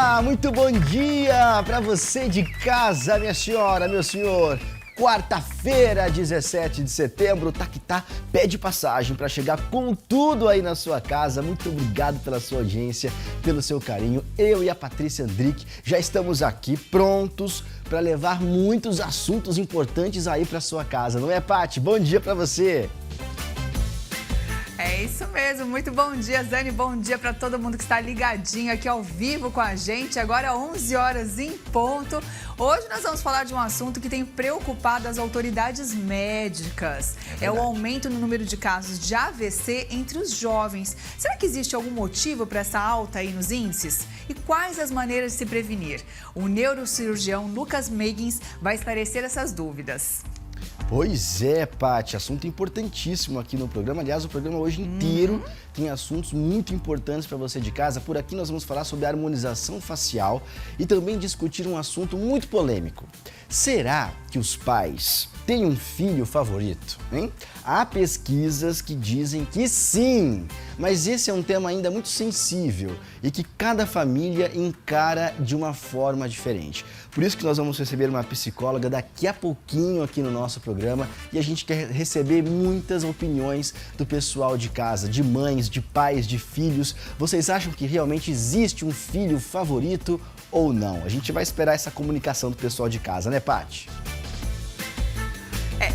Olá, muito bom dia para você de casa, minha senhora, meu senhor. Quarta-feira, 17 de setembro, tá que tá, pede passagem para chegar com tudo aí na sua casa. Muito obrigado pela sua audiência, pelo seu carinho. Eu e a Patrícia Andrick já estamos aqui prontos para levar muitos assuntos importantes aí para sua casa, não é, Paty? Bom dia para você. É isso mesmo, muito bom dia, Zani, bom dia para todo mundo que está ligadinho aqui ao vivo com a gente, agora 11 horas em ponto. Hoje nós vamos falar de um assunto que tem preocupado as autoridades médicas. É o aumento no número de casos de AVC entre os jovens. Será que existe algum motivo para essa alta aí nos índices? E quais as maneiras de se prevenir? O neurocirurgião Lucas Meigins vai esclarecer essas dúvidas. Pois é, Paty, assunto importantíssimo aqui no programa. Aliás, o programa hoje inteiro tem assuntos muito importantes para você de casa. Por aqui nós vamos falar sobre a harmonização facial e também discutir um assunto muito polêmico. Será que os pais têm um filho favorito, hein? Há pesquisas que dizem que sim, mas esse é um tema ainda muito sensível e que cada família encara de uma forma diferente. Por isso que nós vamos receber uma psicóloga daqui a pouquinho aqui no nosso programa e a gente quer receber muitas opiniões do pessoal de casa, de mães, de pais, de filhos. Vocês acham que realmente existe um filho favorito ou não? A gente vai esperar essa comunicação do pessoal de casa, né, Paty?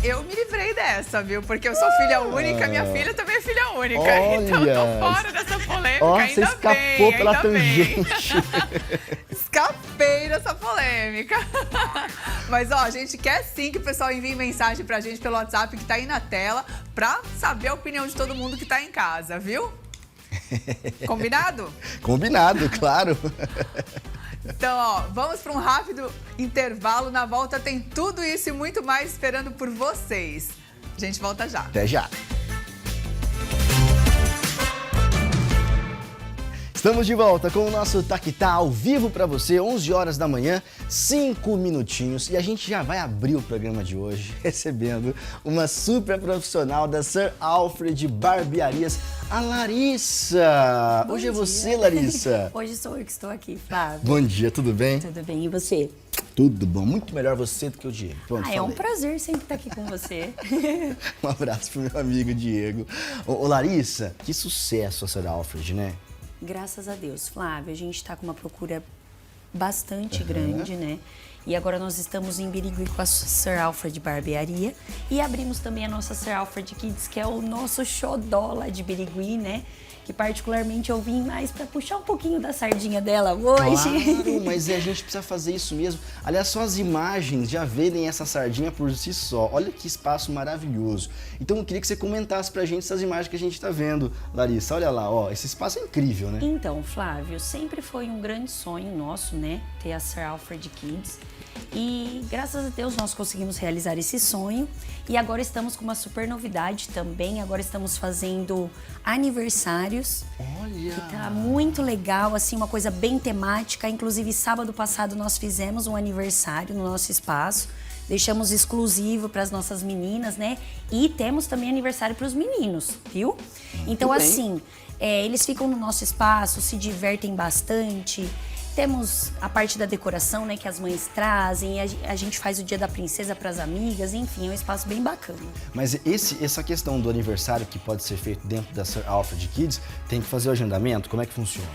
Eu me livrei dessa, viu? Porque eu sou filha única, minha filha também é filha única. Olha, então eu tô fora dessa polêmica, ó, ainda você escapou bem, pela ainda bem. tangente. Escapei dessa polêmica. Mas, ó, a gente quer sim que o pessoal envie mensagem pra gente pelo WhatsApp que tá aí na tela pra saber a opinião de todo mundo que tá em casa, viu? Combinado? Combinado, claro. Então, ó, vamos para um rápido intervalo. Na volta tem tudo isso e muito mais esperando por vocês. A gente volta já. Até já. Estamos de volta com o nosso Taquitá ao vivo para você, 11 horas da manhã, 5 minutinhos. E a gente já vai abrir o programa de hoje recebendo uma super profissional da Sir Alfred Barbearias, a Larissa. Bom Hoje dia. É você, Larissa. Hoje sou eu que estou aqui, Flávio. Bom dia, tudo bem? Tudo bem, e você? Tudo bom, muito melhor você do que o Diego. Pronto, É um falei. prazer sempre estar aqui com você. Um abraço pro meu amigo Diego. Ô Larissa, que sucesso a Sir Alfred, né? Graças a Deus, Flávio, a gente está com uma procura bastante grande, né? E agora nós estamos em Birigui com a Sir Alfred Barbearia e abrimos também a nossa Sir Alfred Kids, que é o nosso xodó lá de Birigui, né? Que particularmente eu vim mais para puxar um pouquinho da sardinha dela hoje. Claro, mas a gente precisa fazer isso mesmo. Aliás, só as imagens já vendem essa sardinha por si só. Olha que espaço maravilhoso. Então eu queria que você comentasse pra gente essas imagens que a gente tá vendo, Larissa. Olha lá, ó, esse espaço é incrível, né? Então, Flávio, sempre foi um grande sonho nosso, né? Ter a Sir Alfred Kids. E graças a Deus nós conseguimos realizar esse sonho. E agora estamos com uma super novidade também. Agora estamos fazendo aniversários. Olha! Que tá muito legal, assim, uma coisa bem temática. Inclusive, sábado passado nós fizemos um aniversário no nosso espaço. Deixamos exclusivo para as nossas meninas, né? E temos também aniversário para os meninos, viu? Então, bem. assim, eles ficam no nosso espaço, se divertem bastante. Temos a parte da decoração, né, que as mães trazem, a gente faz o Dia da Princesa para as amigas, enfim, é um espaço bem bacana. Mas essa questão do aniversário que pode ser feito dentro da Sir Alfred Kids, tem que fazer o agendamento? Como é que funciona?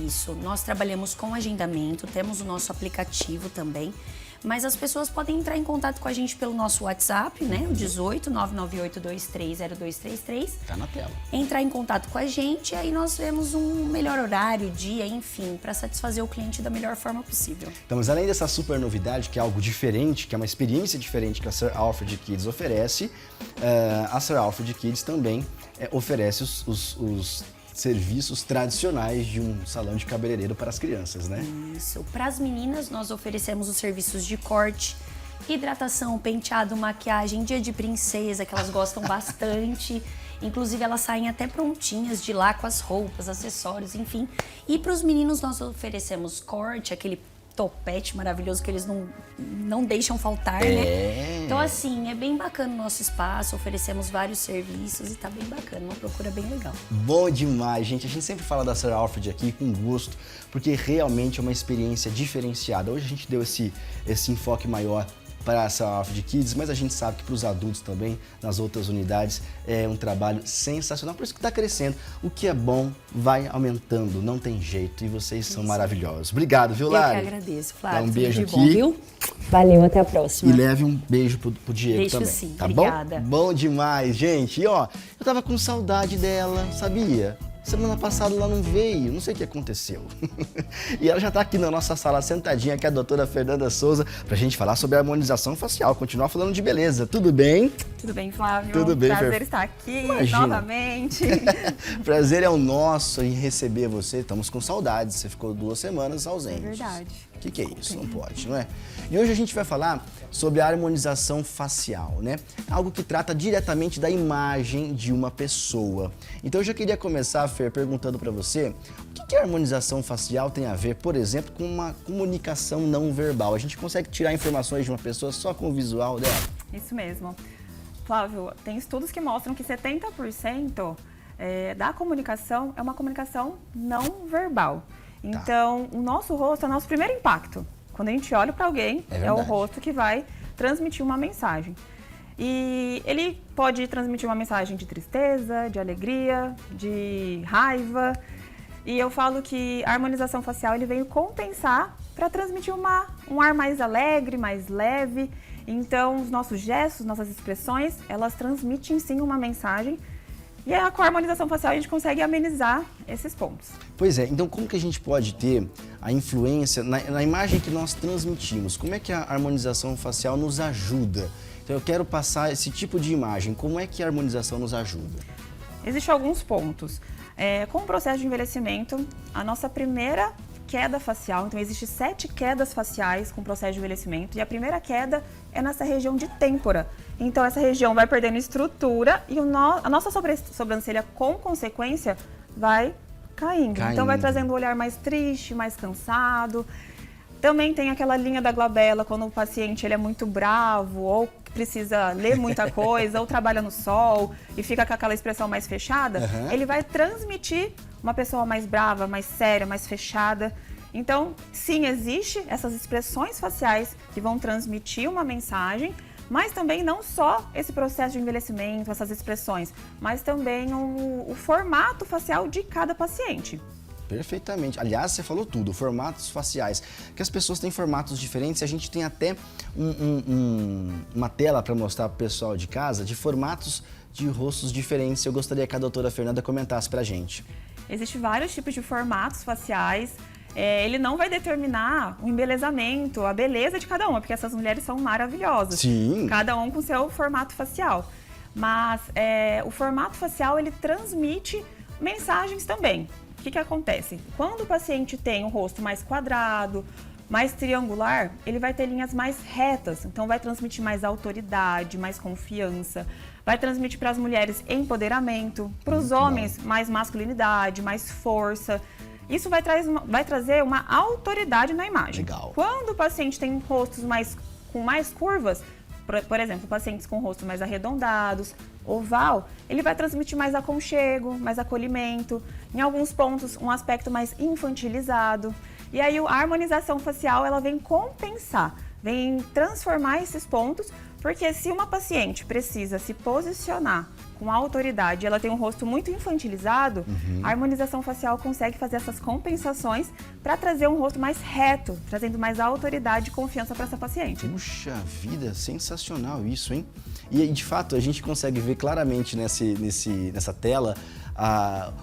Isso, nós trabalhamos com agendamento, temos o nosso aplicativo também, mas as pessoas podem entrar em contato com a gente pelo nosso WhatsApp, né, o 18 998230233. Tá na tela. Entrar em contato com a gente, aí nós vemos um melhor horário, dia, enfim, para satisfazer o cliente da melhor forma possível. Então, mas além dessa super novidade, que é algo diferente, que é uma experiência diferente que a Sir Alfred Kids oferece, a Sir Alfred Kids também oferece os serviços tradicionais de um salão de cabeleireiro para as crianças, né? Isso. Para as meninas, nós oferecemos os serviços de corte, hidratação, penteado, maquiagem, dia de princesa, que elas gostam bastante. Inclusive, elas saem até prontinhas de lá com as roupas, acessórios, enfim. E para os meninos, nós oferecemos corte, aquele topete maravilhoso que eles não deixam faltar, né? Então, assim, é bem bacana o nosso espaço, oferecemos vários serviços e tá bem bacana, uma procura bem legal. Bom demais, gente. A gente sempre fala da Sir Alfred aqui com gosto, porque realmente é uma experiência diferenciada. Hoje a gente deu esse enfoque maior para essa Alfred Kids, mas a gente sabe que para os adultos também, nas outras unidades, é um trabalho sensacional. Por isso que está crescendo. O que é bom vai aumentando, não tem jeito. E vocês são maravilhosos. Obrigado, viu, Lari? Eu que agradeço, Flávio. Dá um beijo Tudo de aqui. Bom, viu? Valeu, até a próxima. E leve um beijo pro Diego Deixo também. sim, tá obrigada. Bom? Bom demais, gente. E ó, eu tava com saudade dela, sabia? Semana passada ela não veio, não sei o que aconteceu. E ela já tá aqui na nossa sala sentadinha, que é a doutora Fernanda Souza, pra gente falar sobre a harmonização facial, continuar falando de beleza. Tudo bem? Tudo bem, Flávio? Tudo bem, Prazer estar aqui Imagina. novamente. Prazer é o nosso em receber você. Estamos com saudades, você ficou 2 semanas ausente. É verdade. O que é isso? Não pode, não é? E hoje a gente vai falar sobre a harmonização facial, né? Algo que trata diretamente da imagem de uma pessoa. Então eu já queria começar, Fer, perguntando para você, o que a harmonização facial tem a ver, por exemplo, com uma comunicação não verbal? A gente consegue tirar informações de uma pessoa só com o visual dela? Isso mesmo. Flávio, tem estudos que mostram que 70% da comunicação é uma comunicação não verbal. Então, o nosso rosto é o nosso primeiro impacto. Quando a gente olha para alguém, é o rosto que vai transmitir uma mensagem. E ele pode transmitir uma mensagem de tristeza, de alegria, de raiva. E eu falo que a harmonização facial ele veio compensar para transmitir um ar mais alegre, mais leve. Então, os nossos gestos, nossas expressões, elas transmitem sim uma mensagem. E com a harmonização facial a gente consegue amenizar esses pontos. Pois é, então como que a gente pode ter a influência na imagem que nós transmitimos? Como é que a harmonização facial nos ajuda? Então eu quero passar esse tipo de imagem, como é que a harmonização nos ajuda? Existem alguns pontos. Com o processo de envelhecimento, a nossa primeira queda facial, então existem 7 quedas faciais com o processo de envelhecimento e a primeira queda é nessa região de têmpora. Então essa região vai perdendo estrutura e a nossa sobrancelha, com consequência, vai caindo. Então vai trazendo um olhar mais triste, mais cansado. Também tem aquela linha da glabela, quando o paciente ele é muito bravo ou precisa ler muita coisa ou trabalha no sol e fica com aquela expressão mais fechada, ele vai transmitir uma pessoa mais brava, mais séria, mais fechada. Então, sim, existe essas expressões faciais que vão transmitir uma mensagem, mas também não só esse processo de envelhecimento, essas expressões, mas também o formato facial de cada paciente. Perfeitamente. Aliás, você falou tudo, formatos faciais. Que as pessoas têm formatos diferentes, a gente tem até uma tela para mostrar para o pessoal de casa de formatos de rostos diferentes. Eu gostaria que a doutora Fernanda comentasse para a gente. Existem vários tipos de formatos faciais. Ele não vai determinar o embelezamento, a beleza de cada uma, porque essas mulheres são maravilhosas. Sim. Cada um com seu formato facial. Mas o formato facial, ele transmite mensagens também. O que acontece? Quando o paciente tem um rosto mais quadrado, mais triangular, ele vai ter linhas mais retas, então vai transmitir mais autoridade, mais confiança, vai transmitir para as mulheres empoderamento, para os homens mais masculinidade, mais força. Isso vai trazer uma autoridade na imagem. Legal. Quando o paciente tem rostos com mais curvas, por exemplo, pacientes com rostos mais arredondados, oval, ele vai transmitir mais aconchego, mais acolhimento, em alguns pontos um aspecto mais infantilizado. E aí a harmonização facial ela vem compensar, vem transformar esses pontos, porque se uma paciente precisa se posicionar com autoridade, ela tem um rosto muito infantilizado, a harmonização facial consegue fazer essas compensações para trazer um rosto mais reto, trazendo mais autoridade e confiança para essa paciente. Puxa vida, sensacional isso, hein? E de fato a gente consegue ver claramente nessa tela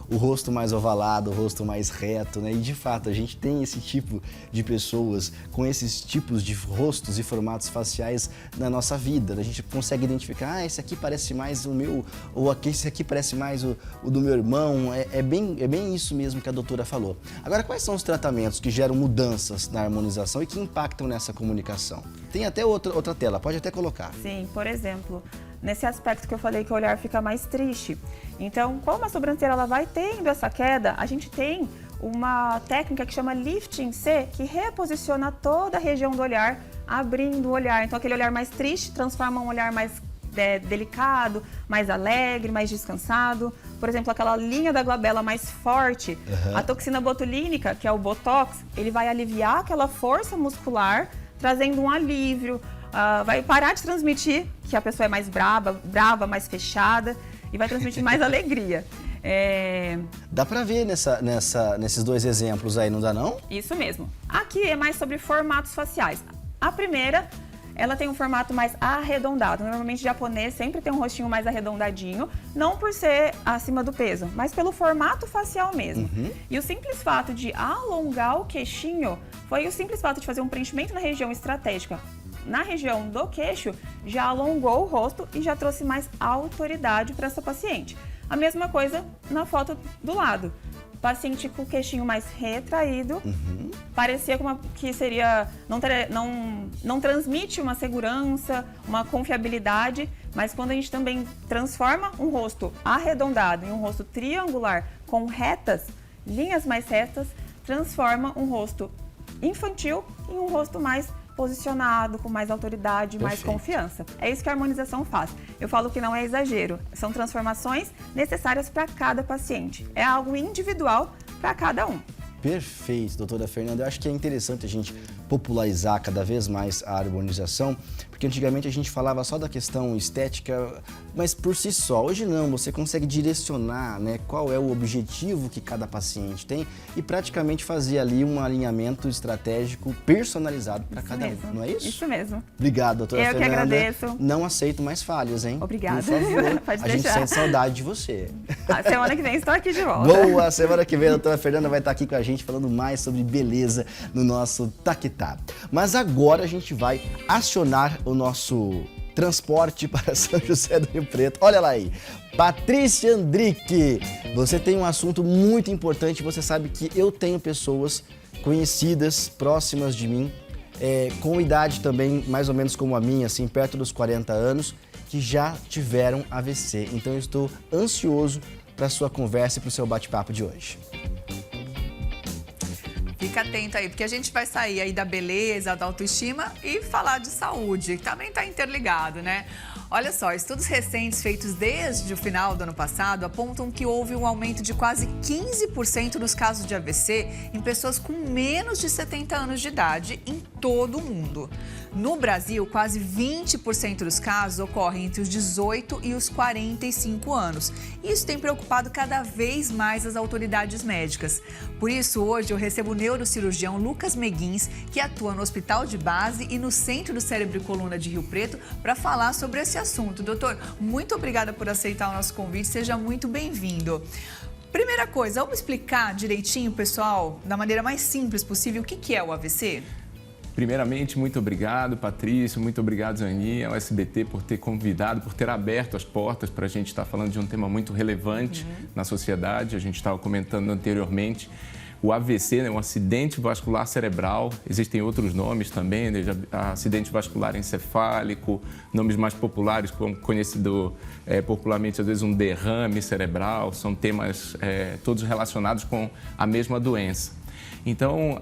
o rosto mais ovalado, o rosto mais reto, né? E de fato a gente tem esse tipo de pessoas com esses tipos de rostos e formatos faciais na nossa vida. A gente consegue identificar, esse aqui parece mais o meu, ou esse aqui parece mais o do meu irmão. É bem isso mesmo que a doutora falou. Agora, quais são os tratamentos que geram mudanças na harmonização e que impactam nessa comunicação? Tem até outra tela, pode até colocar. Sim, por exemplo, nesse aspecto que eu falei que o olhar fica mais triste. Então, como a sobrancelha ela vai tendo essa queda, a gente tem uma técnica que chama Lifting C, que reposiciona toda a região do olhar, abrindo o olhar. Então, aquele olhar mais triste transforma um olhar mais delicado, mais alegre, mais descansado. Por exemplo, aquela linha da glabela mais forte, a toxina botulínica, que é o Botox, ele vai aliviar aquela força muscular, trazendo um alívio, vai parar de transmitir que a pessoa é mais brava, mais fechada, e vai transmitir mais alegria. Dá pra ver nesses dois exemplos aí, não dá não? Isso mesmo. Aqui é mais sobre formatos faciais. A primeira, ela tem um formato mais arredondado. Normalmente, o japonês sempre tem um rostinho mais arredondadinho, não por ser acima do peso, mas pelo formato facial mesmo. E o simples fato de alongar o queixinho foi o simples fato de fazer um preenchimento na região estratégica. Na região do queixo, já alongou o rosto e já trouxe mais autoridade para essa paciente. A mesma coisa na foto do lado. Paciente com o queixinho mais retraído, parecia que seria, não transmite uma segurança, uma confiabilidade, mas quando a gente também transforma um rosto arredondado em um rosto triangular com retas, linhas mais retas, transforma um rosto infantil em um rosto mais posicionado, com mais autoridade, mais confiança. É isso que a harmonização faz. Eu falo que não é exagero, são transformações necessárias para cada paciente. É algo individual para cada um. Perfeito, doutora Fernanda. Eu acho que é interessante a gente popularizar cada vez mais a harmonização, porque antigamente a gente falava só da questão estética, mas por si só. Hoje não, você consegue direcionar, né, qual é o objetivo que cada paciente tem e praticamente fazer ali um alinhamento estratégico personalizado para cada um, não é isso? Isso mesmo. Obrigado, doutora Fernanda. Eu que agradeço. Não aceito mais falhas, hein? Obrigada. Por favor, Pode a deixar. gente sente saudade de você. A semana que vem estou aqui de volta. Boa! Semana que vem a doutora Fernanda vai estar aqui com a gente falando mais sobre beleza no nosso Taquitá. Mas agora a gente vai acionar o nosso transporte para São José do Rio Preto. Olha lá aí, Patrícia Andrique, você tem um assunto muito importante, você sabe que eu tenho pessoas conhecidas, próximas de mim, com idade também mais ou menos como a minha, assim, perto dos 40 anos, que já tiveram AVC. Então eu estou ansioso para a sua conversa e para o seu bate-papo de hoje. Fica atento aí, porque a gente vai sair aí da beleza, da autoestima e falar de saúde, que também está interligado, né? Olha só, estudos recentes feitos desde o final do ano passado apontam que houve um aumento de quase 15% nos casos de AVC em pessoas com menos de 70 anos de idade em todo o mundo. No Brasil, quase 20% dos casos ocorrem entre os 18 e os 45 anos. Isso tem preocupado cada vez mais as autoridades médicas. Por isso, hoje eu recebo o neurocirurgião Lucas Meguins, que atua no Hospital de Base e no Centro do Cérebro e Coluna de Rio Preto, para falar sobre esse assunto. Doutor, muito obrigada por aceitar o nosso convite, seja muito bem-vindo. Primeira coisa, vamos explicar direitinho, pessoal, da maneira mais simples possível, o que é o AVC? Primeiramente, muito obrigado, Patrício, muito obrigado, Zaninha, ao SBT, por ter convidado, por ter aberto as portas para a gente estar falando de um tema muito relevante na sociedade. A gente estava comentando anteriormente. O AVC é um acidente vascular cerebral, existem outros nomes também, né? Acidente vascular encefálico, nomes mais populares, como conhecido popularmente, às vezes, um derrame cerebral, são temas todos relacionados com a mesma doença. Então,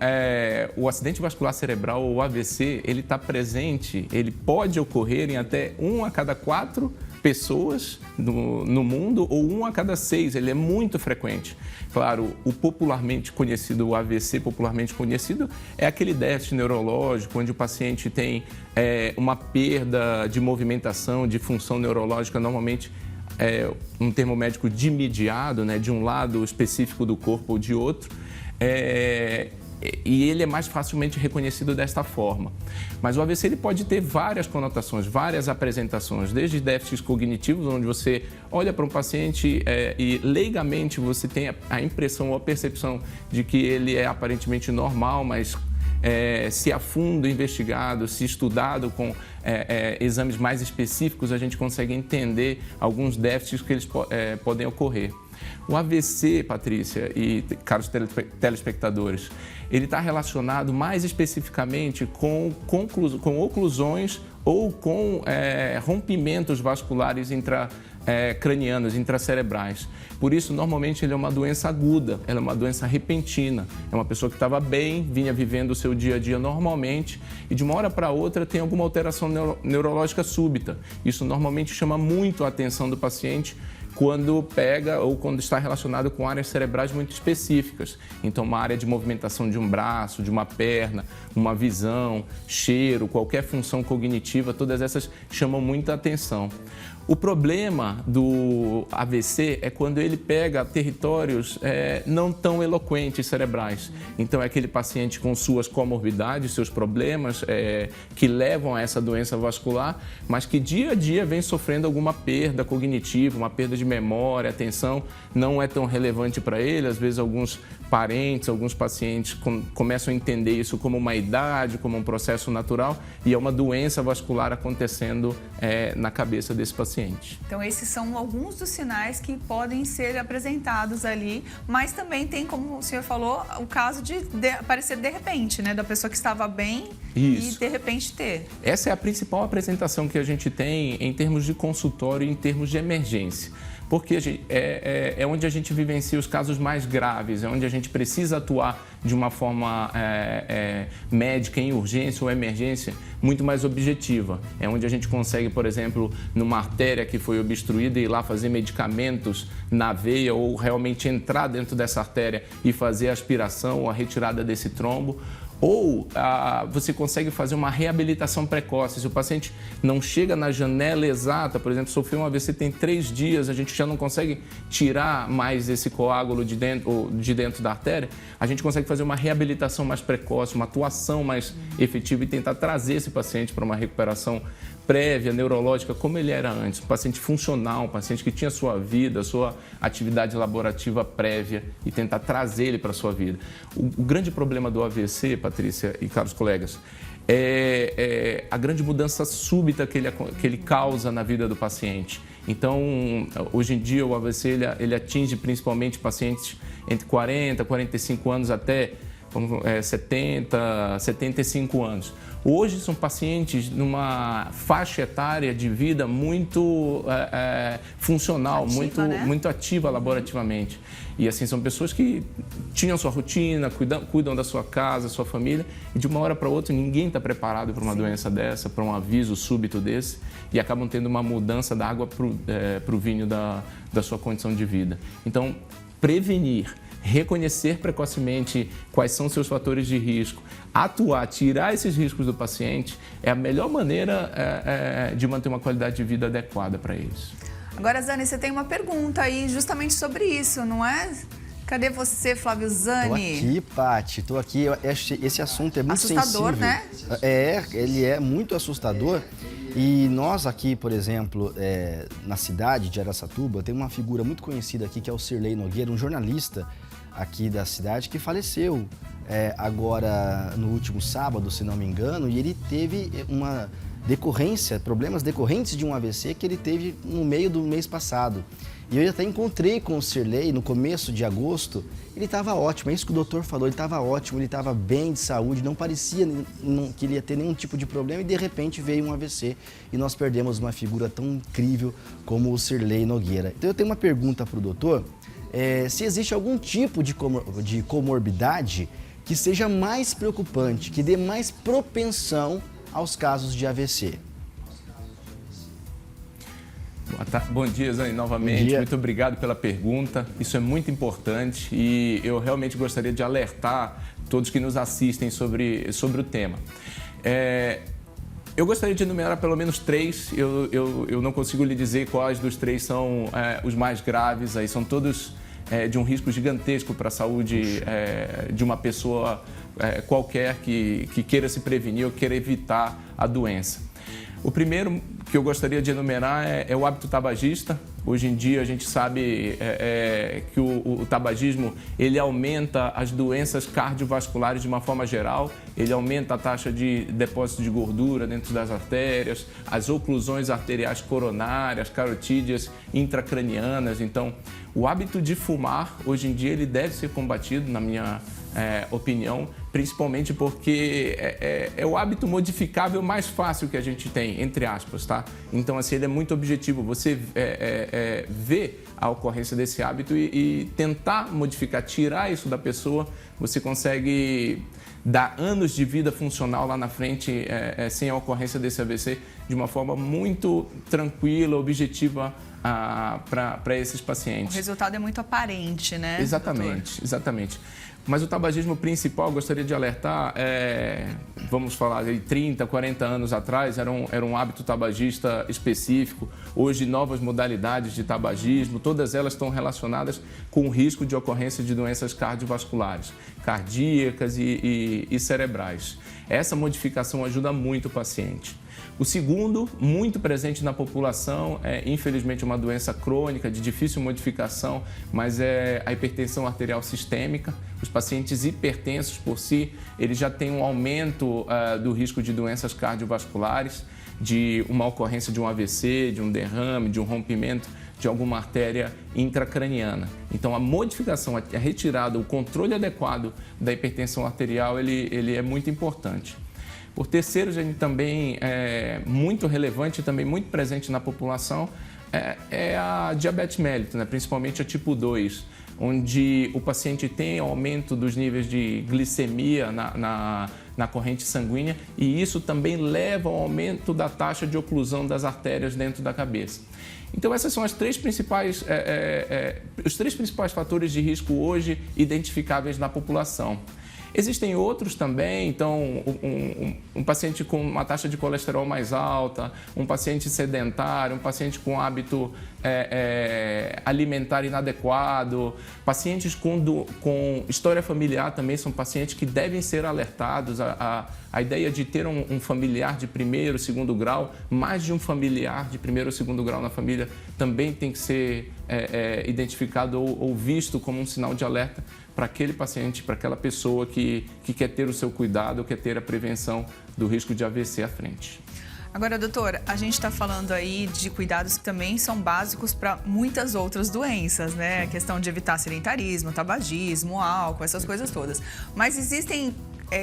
o acidente vascular cerebral, ou AVC, ele está presente, ele pode ocorrer em até 1 a cada 4 pessoas no mundo ou 1 a cada 6, ele é muito frequente. Claro, o popularmente conhecido, o AVC popularmente conhecido, é aquele déficit neurológico onde o paciente tem uma perda de movimentação, de função neurológica, normalmente um termo médico dimediado, né, de um lado específico do corpo ou de outro. E ele é mais facilmente reconhecido desta forma. Mas o AVC ele pode ter várias conotações, várias apresentações, desde déficits cognitivos, onde você olha para um paciente e leigamente você tem a impressão ou a percepção de que ele é aparentemente normal, mas se a fundo investigado, se estudado com exames mais específicos, a gente consegue entender alguns déficits que eles podem ocorrer. O AVC, Patrícia e caros telespectadores, ele está relacionado mais especificamente com oclusões ou com rompimentos vasculares cranianos, intracerebrais. Por isso, normalmente, ele é uma doença aguda, ela é uma doença repentina. É uma pessoa que estava bem, vinha vivendo o seu dia a dia normalmente e de uma hora para outra tem alguma alteração neurológica súbita. Isso normalmente chama muito a atenção do paciente quando pega ou quando está relacionado com áreas cerebrais muito específicas. Então, uma área de movimentação de um braço, de uma perna, uma visão, cheiro, qualquer função cognitiva, todas essas chamam muita atenção. O problema do AVC é quando ele pega territórios não tão eloquentes cerebrais. Então, é aquele paciente com suas comorbidades, seus problemas que levam a essa doença vascular, mas que dia a dia vem sofrendo alguma perda cognitiva, uma perda de memória, atenção, não é tão relevante para ele. Às vezes, alguns parentes, alguns pacientes começam a entender isso como uma idade, como um processo natural e é uma doença vascular acontecendo na cabeça desse paciente. Então, esses são alguns dos sinais que podem ser apresentados ali, mas também tem, como o senhor falou, o caso de aparecer de repente, né? Da pessoa que estava bem e de repente ter. Essa é a principal apresentação que a gente tem em termos de consultório e em termos de emergência. Porque é onde a gente vivencia os casos mais graves, é onde a gente precisa atuar de uma forma médica, em urgência ou emergência, muito mais objetiva. É onde a gente consegue, por exemplo, numa artéria que foi obstruída, ir lá fazer medicamentos na veia ou realmente entrar dentro dessa artéria e fazer a aspiração ou a retirada desse trombo. Ou você consegue fazer uma reabilitação precoce. Se o paciente não chega na janela exata, por exemplo, sofreu um AVC tem 3 dias, a gente já não consegue tirar mais esse coágulo de dentro da artéria, a gente consegue fazer uma reabilitação mais precoce, uma atuação mais efetiva e tentar trazer esse paciente para uma recuperação prévia, neurológica, como ele era antes. Um paciente funcional, um paciente que tinha sua vida, sua atividade laborativa prévia e tentar trazer ele para a sua vida. O grande problema do AVC, Patrícia e caros colegas, é a grande mudança súbita que ele causa na vida do paciente. Então, hoje em dia, o AVC ele atinge principalmente pacientes entre 40, 45 anos até 70, 75 anos. Hoje são pacientes numa faixa etária de vida muito funcional, ativa, muito ativa laborativamente. E assim, são pessoas que tinham sua rotina, cuidam da sua casa, sua família, e de uma hora para outra ninguém está preparado para uma doença dessa, para um aviso súbito desse, e acabam tendo uma mudança da água para o vinho da sua condição de vida. Então, prevenir, reconhecer precocemente quais são seus fatores de risco, atuar, tirar esses riscos do paciente é a melhor maneira de manter uma qualidade de vida adequada para eles. Agora, Zani, você tem uma pergunta aí justamente sobre isso, não é? Cadê você, Flávio Zani? Tô aqui, Paty, tô aqui. Esse assunto é muito assustador, sensível. Né? Ele é muito assustador. E nós aqui, por exemplo, na cidade de Araçatuba, tem uma figura muito conhecida aqui, que é o Sirlei Nogueira, um jornalista aqui da cidade que faleceu agora no último sábado, se não me engano, e ele teve uma problemas decorrentes de um AVC que ele teve no meio do mês passado. E eu até encontrei com o Sirlei no começo de agosto, ele estava ótimo, é isso que o doutor falou, ele estava ótimo, ele estava bem de saúde, não parecia que ele ia ter nenhum tipo de problema e de repente veio um AVC e nós perdemos uma figura tão incrível como o Sirlei Nogueira. Então eu tenho uma pergunta para o doutor, se existe algum tipo de comorbidade que seja mais preocupante, que dê mais propensão aos casos de AVC. Bom dia, Zani, novamente. Bom dia. Muito obrigado pela pergunta. Isso é muito importante e eu realmente gostaria de alertar todos que nos assistem sobre o tema. Eu gostaria de enumerar pelo menos 3. Eu não consigo lhe dizer quais dos 3 são os mais graves. Aí são todos de um risco gigantesco para a saúde de uma pessoa qualquer que queira se prevenir ou queira evitar a doença. O primeiro que eu gostaria de enumerar é o hábito tabagista. Hoje em dia a gente sabe que o tabagismo ele aumenta as doenças cardiovasculares de uma forma geral, ele aumenta a taxa de depósito de gordura dentro das artérias, as oclusões arteriais coronárias, carotídeas intracranianas. Então, o hábito de fumar, hoje em dia, ele deve ser combatido, na minha opinião, principalmente porque é o hábito modificável mais fácil que a gente tem, entre aspas, tá? Então, assim, ele é muito objetivo. Você vê a ocorrência desse hábito e tentar modificar, tirar isso da pessoa, você consegue dar anos de vida funcional lá na frente sem a ocorrência desse AVC de uma forma muito tranquila, objetiva para esses pacientes. O resultado é muito aparente, né? Exatamente, doutor? Exatamente. Mas o tabagismo principal, gostaria de alertar, vamos falar de 30, 40 anos atrás, era um hábito tabagista específico. Hoje, novas modalidades de tabagismo, todas elas estão relacionadas com o risco de ocorrência de doenças cardiovasculares, cardíacas e cerebrais. Essa modificação ajuda muito o paciente. O segundo, muito presente na população, é infelizmente uma doença crônica de difícil modificação, mas é a hipertensão arterial sistêmica. Os pacientes hipertensos por si, eles já têm um aumento do risco de doenças cardiovasculares, de uma ocorrência de um AVC, de um derrame, de um rompimento de alguma artéria intracraniana. Então, a modificação, a retirada, o controle adequado da hipertensão arterial, ele é muito importante. Por terceiro, a gente também muito relevante e também muito presente na população é a diabetes mellitus, né? Principalmente a tipo 2, onde o paciente tem aumento dos níveis de glicemia na corrente sanguínea e isso também leva ao aumento da taxa de oclusão das artérias dentro da cabeça. Então, esses são os três principais fatores de risco hoje identificáveis na população. Existem outros também, então um paciente com uma taxa de colesterol mais alta, um paciente sedentário, um paciente com hábito alimentar inadequado, pacientes com história familiar também são pacientes que devem ser alertados. A ideia de ter um familiar de primeiro, segundo grau, mais de um familiar de primeiro ou segundo grau na família também tem que ser identificado ou visto como um sinal de alerta para aquele paciente, para aquela pessoa que quer ter o seu cuidado, quer ter a prevenção do risco de AVC à frente. Agora, doutor, a gente está falando aí de cuidados que também são básicos para muitas outras doenças, né? A questão de evitar sedentarismo, tabagismo, álcool, essas coisas todas. Mas existem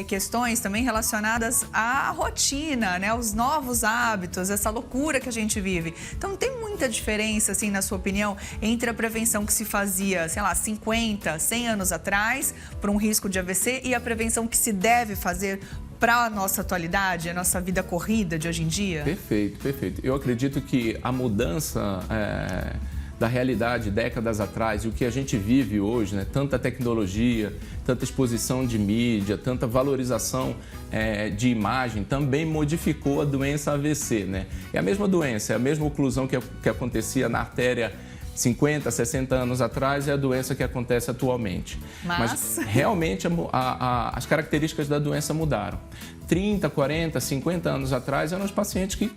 questões também relacionadas à rotina, né? Os novos hábitos, essa loucura que a gente vive. Então, tem muita diferença, assim, na sua opinião, entre a prevenção que se fazia, sei lá, 50, 100 anos atrás, para um risco de AVC, e a prevenção que se deve fazer para a nossa atualidade, a nossa vida corrida de hoje em dia? Perfeito, perfeito. Eu acredito que a mudança da realidade décadas atrás e o que a gente vive hoje, né? Tanta tecnologia, tanta exposição de mídia, tanta valorização de imagem, também modificou a doença AVC, né? É a mesma doença, é a mesma oclusão que acontecia na artéria 50, 60 anos atrás, é a doença que acontece atualmente. Mas realmente as características da doença mudaram. 30, 40, 50 anos atrás eram os pacientes que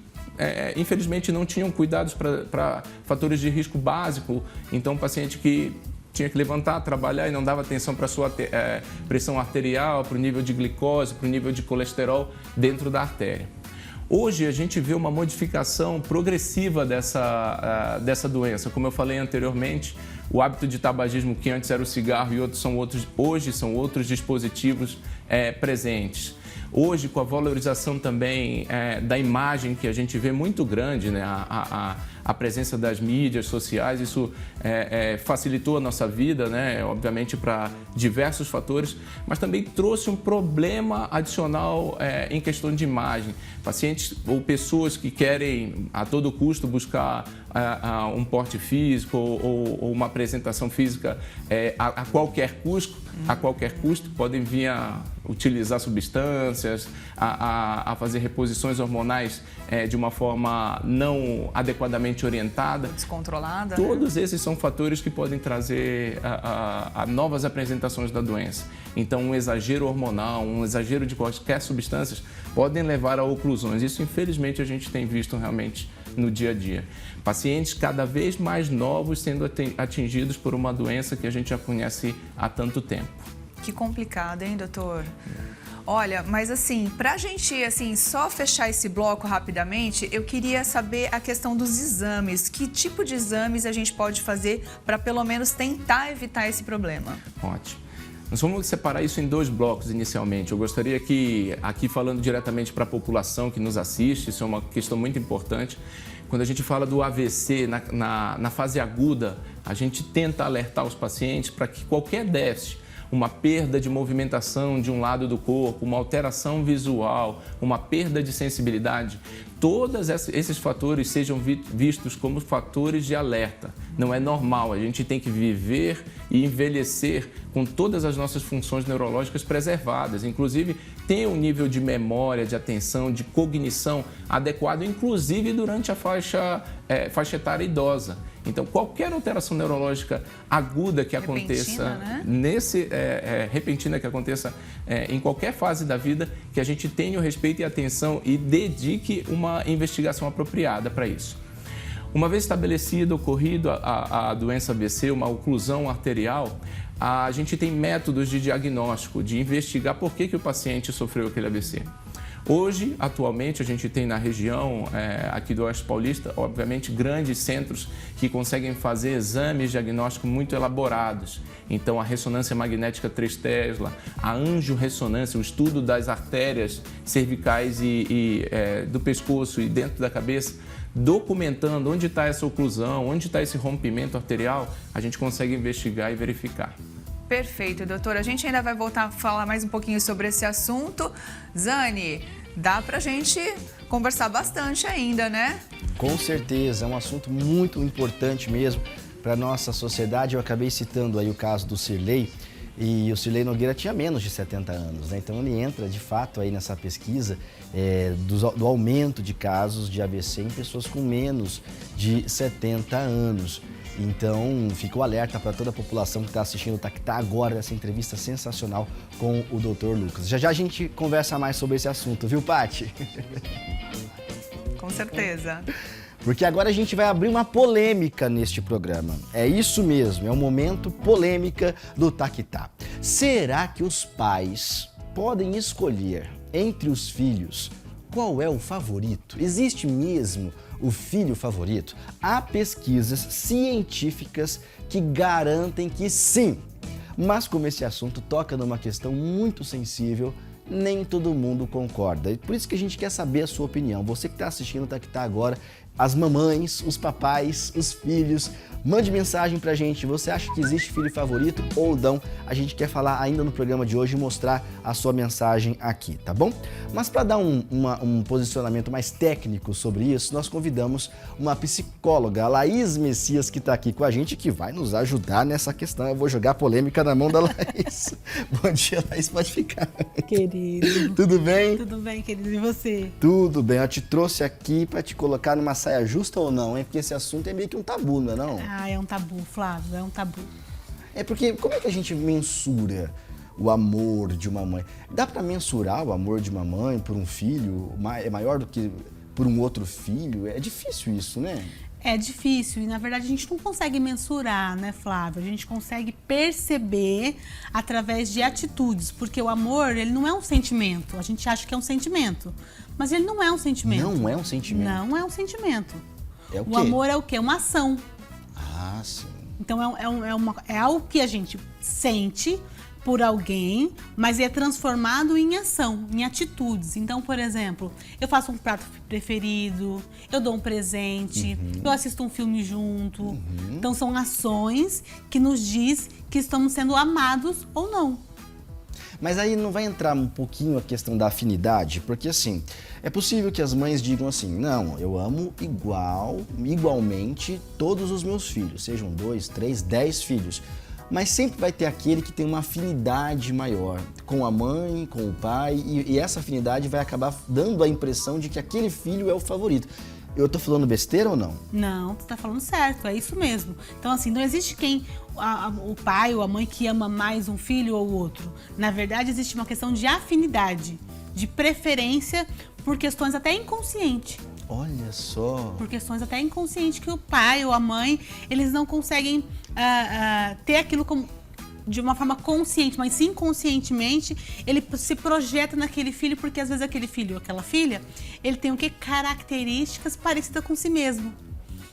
infelizmente não tinham cuidados para fatores de risco básico. Então, um paciente que tinha que levantar, trabalhar e não dava atenção para a sua pressão arterial, para o nível de glicose, para o nível de colesterol dentro da artéria. Hoje a gente vê uma modificação progressiva dessa doença. Como eu falei anteriormente, o hábito de tabagismo que antes era o cigarro e hoje são outros dispositivos presentes. Hoje, com a valorização também da imagem que a gente vê muito grande, né? A presença das mídias sociais, isso facilitou a nossa vida, né? Obviamente para diversos fatores, mas também trouxe um problema adicional em questão de imagem. Pacientes ou pessoas que querem a todo custo buscar um porte físico ou uma apresentação física a qualquer custo, podem vir a utilizar substâncias, a fazer reposições hormonais de uma forma não adequadamente orientada. Descontrolada. Todos esses são fatores que podem trazer a novas apresentações da doença. Então, um exagero hormonal, um exagero de qualquer substâncias podem levar a oclusões. Isso, infelizmente, a gente tem visto realmente no dia a dia. Pacientes cada vez mais novos sendo atingidos por uma doença que a gente já conhece há tanto tempo. Que complicado, hein, doutor? Olha, mas assim, pra gente só fechar esse bloco rapidamente, eu queria saber a questão dos exames. Que tipo de exames a gente pode fazer para pelo menos tentar evitar esse problema? Ótimo. Nós vamos separar isso em 2 blocos inicialmente. Eu gostaria que, aqui falando diretamente para a população que nos assiste, isso é uma questão muito importante. Quando a gente fala do AVC, na fase aguda, a gente tenta alertar os pacientes para que qualquer déficit, uma perda de movimentação de um lado do corpo, uma alteração visual, uma perda de sensibilidade, todos esses fatores sejam vistos como fatores de alerta. Não é normal, a gente tem que viver e envelhecer com todas as nossas funções neurológicas preservadas, inclusive ter um nível de memória, de atenção, de cognição adequado, inclusive durante a faixa etária idosa. Então, qualquer alteração neurológica aguda que aconteça, repentina que aconteça em qualquer fase da vida, que a gente tenha o respeito e atenção e dedique uma investigação apropriada para isso. Uma vez estabelecido, ocorrido a doença AVC, uma oclusão arterial, a gente tem métodos de diagnóstico, de investigar por que o paciente sofreu aquele AVC. Hoje, atualmente, a gente tem na região aqui do Oeste Paulista, obviamente, grandes centros que conseguem fazer exames diagnósticos muito elaborados. Então, a ressonância magnética 3 Tesla, a angiorressonância, o estudo das artérias cervicais e do pescoço e dentro da cabeça, documentando onde está essa oclusão, onde está esse rompimento arterial, a gente consegue investigar e verificar. Perfeito, doutor. A gente ainda vai voltar a falar mais um pouquinho sobre esse assunto. Zani, dá pra gente conversar bastante ainda, né? Com certeza, é um assunto muito importante mesmo para a nossa sociedade. Eu acabei citando aí o caso do Cirlei, e o Cirlei Nogueira tinha menos de 70 anos, né? Então ele entra de fato aí nessa pesquisa do aumento de casos de AVC em pessoas com menos de 70 anos. Então, fica o alerta para toda a população que está assistindo o Taquitá agora, essa entrevista sensacional com o Dr. Lucas. Já já a gente conversa mais sobre esse assunto, viu, Paty? Com certeza. Porque agora a gente vai abrir uma polêmica neste programa. É isso mesmo, é um momento polêmica do Taquitá. Será que os pais podem escolher entre os filhos qual é o favorito? Existe mesmo o filho favorito? Há pesquisas científicas que garantem que sim. Mas como esse assunto toca numa questão muito sensível, nem todo mundo concorda. E por isso que a gente quer saber a sua opinião. Você que está assistindo o Taquitá agora, as mamães, os papais, os filhos, mande mensagem pra gente. Você acha que existe filho favorito ou não? A gente quer falar ainda no programa de hoje e mostrar a sua mensagem aqui, tá bom? Mas para dar um posicionamento mais técnico sobre isso, nós convidamos uma psicóloga, a Laís Messias, que está aqui com a gente, que vai nos ajudar nessa questão. Eu vou jogar polêmica na mão da Laís. Bom dia, Laís, pode ficar. Querido. Tudo bem? Tudo bem, querido. E você? Tudo bem. Eu te trouxe aqui para te colocar numa saia justa ou não, hein? Porque esse assunto é meio que um tabu, não é não? Ah, é um tabu, Flávio, é um tabu. É porque como é que a gente mensura o amor de uma mãe? Dá para mensurar o amor de uma mãe por um filho? É maior do que por um outro filho? É difícil isso, né? É difícil e, na verdade, a gente não consegue mensurar, né, Flávio? A gente consegue perceber através de atitudes, porque o amor, ele não é um sentimento. A gente acha que é um sentimento, mas ele não é um sentimento. Não é um sentimento? Não é um sentimento. É o quê? O amor é o quê? Uma ação. Ah, sim. Então, é algo que a gente sente por alguém, mas é transformado em ação, em atitudes. Então, por exemplo, eu faço um prato preferido, eu dou um presente, eu assisto um filme junto. Então, são ações que nos diz que estamos sendo amados ou não. Mas aí não vai entrar um pouquinho a questão da afinidade? Porque assim, é possível que as mães digam assim, não, eu amo igualmente todos os meus filhos, sejam 2, 3, 10 filhos. Mas sempre vai ter aquele que tem uma afinidade maior com a mãe, com o pai, e essa afinidade vai acabar dando a impressão de que aquele filho é o favorito. Eu tô falando besteira ou não? Não, tu tá falando certo, é isso mesmo. Então, assim, não existe o pai ou a mãe que ama mais um filho ou outro. Na verdade, existe uma questão de afinidade, de preferência por questões até inconscientes. Olha só. Por questões até inconscientes que o pai ou a mãe, eles não conseguem ter aquilo como de uma forma consciente, mas sim inconscientemente, ele se projeta naquele filho, porque às vezes aquele filho ou aquela filha, ele tem o quê? Características parecidas com si mesmo.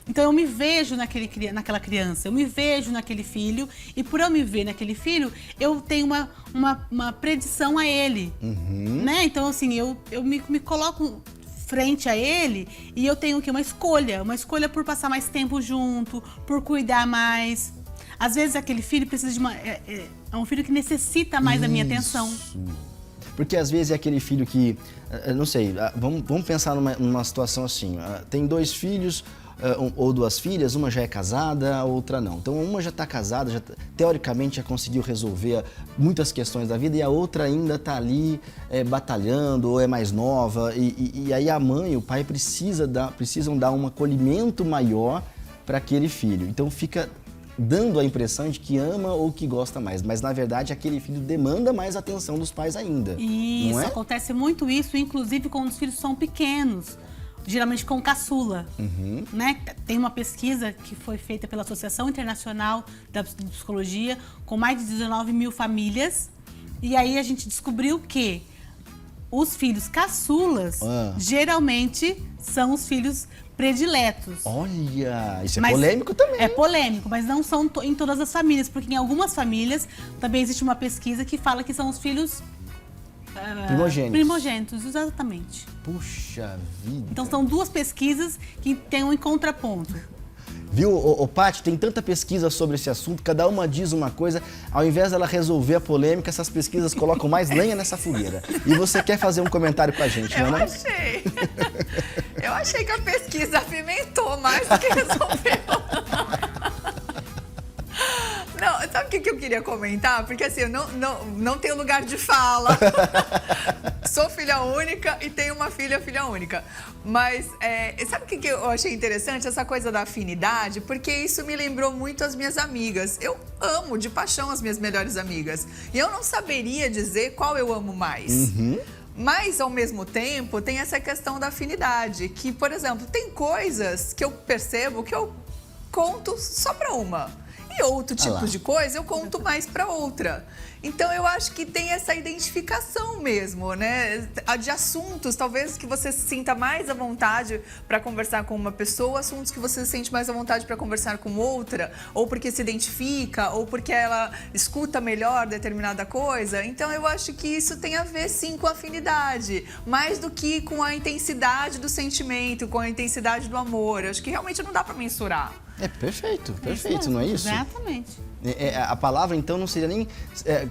Então eu me vejo naquela criança, eu me vejo naquele filho, e por eu me ver naquele filho, eu tenho uma predição a ele, né? Então assim, eu me coloco frente a ele e eu tenho o quê? Uma escolha por passar mais tempo junto, por cuidar mais. Às vezes aquele filho precisa de é um filho que necessita mais da minha atenção. Porque às vezes é aquele filho que, não sei, vamos pensar numa situação assim, tem 2 filhos ou 2 filhas, uma já é casada, a outra não. Então uma já está casada, teoricamente já conseguiu resolver muitas questões da vida, e a outra ainda está ali batalhando ou é mais nova, e aí a mãe e o pai precisam dar um acolhimento maior para aquele filho. Então fica dando a impressão de que ama ou que gosta mais, mas na verdade aquele filho demanda mais atenção dos pais ainda. Isso, não é? Acontece muito isso, inclusive quando os filhos são pequenos, geralmente com caçula. Né? Tem uma pesquisa que foi feita pela Associação Internacional da Psicologia com mais de 19 mil famílias, e aí a gente descobriu que os filhos caçulas geralmente são os filhos prediletos. Olha, isso é Mas polêmico também. É polêmico, mas não são em todas as famílias, porque em algumas famílias também existe uma pesquisa que fala que são os filhos primogênitos, exatamente. Puxa vida. Então são 2 pesquisas que têm um contraponto. Viu, Paty, tem tanta pesquisa sobre esse assunto, cada uma diz uma coisa, ao invés dela resolver a polêmica, essas pesquisas colocam mais lenha nessa fogueira. E você quer fazer um comentário com a gente, não é? Eu achei que a pesquisa apimentou mais do que resolveu. Não, sabe o que eu queria comentar? Porque assim, eu não tenho lugar de fala. Sou filha única e tenho uma filha única. Mas sabe o que eu achei interessante? Essa coisa da afinidade, porque isso me lembrou muito as minhas amigas. Eu amo de paixão as minhas melhores amigas. E eu não saberia dizer qual eu amo mais. Mas, ao mesmo tempo, tem essa questão da afinidade. Que, por exemplo, tem coisas que eu percebo que eu conto só pra uma. E outro tipo de coisa eu conto mais para outra. Então eu acho que tem essa identificação mesmo, né? De assuntos, talvez que você se sinta mais à vontade para conversar com uma pessoa, assuntos que você se sente mais à vontade para conversar com outra, ou porque se identifica, ou porque ela escuta melhor determinada coisa. Então eu acho que isso tem a ver sim com a afinidade, mais do que com a intensidade do sentimento, com a intensidade do amor. Eu acho que realmente não dá para mensurar. É perfeito, não é isso? Exatamente. A palavra, então, não seria nem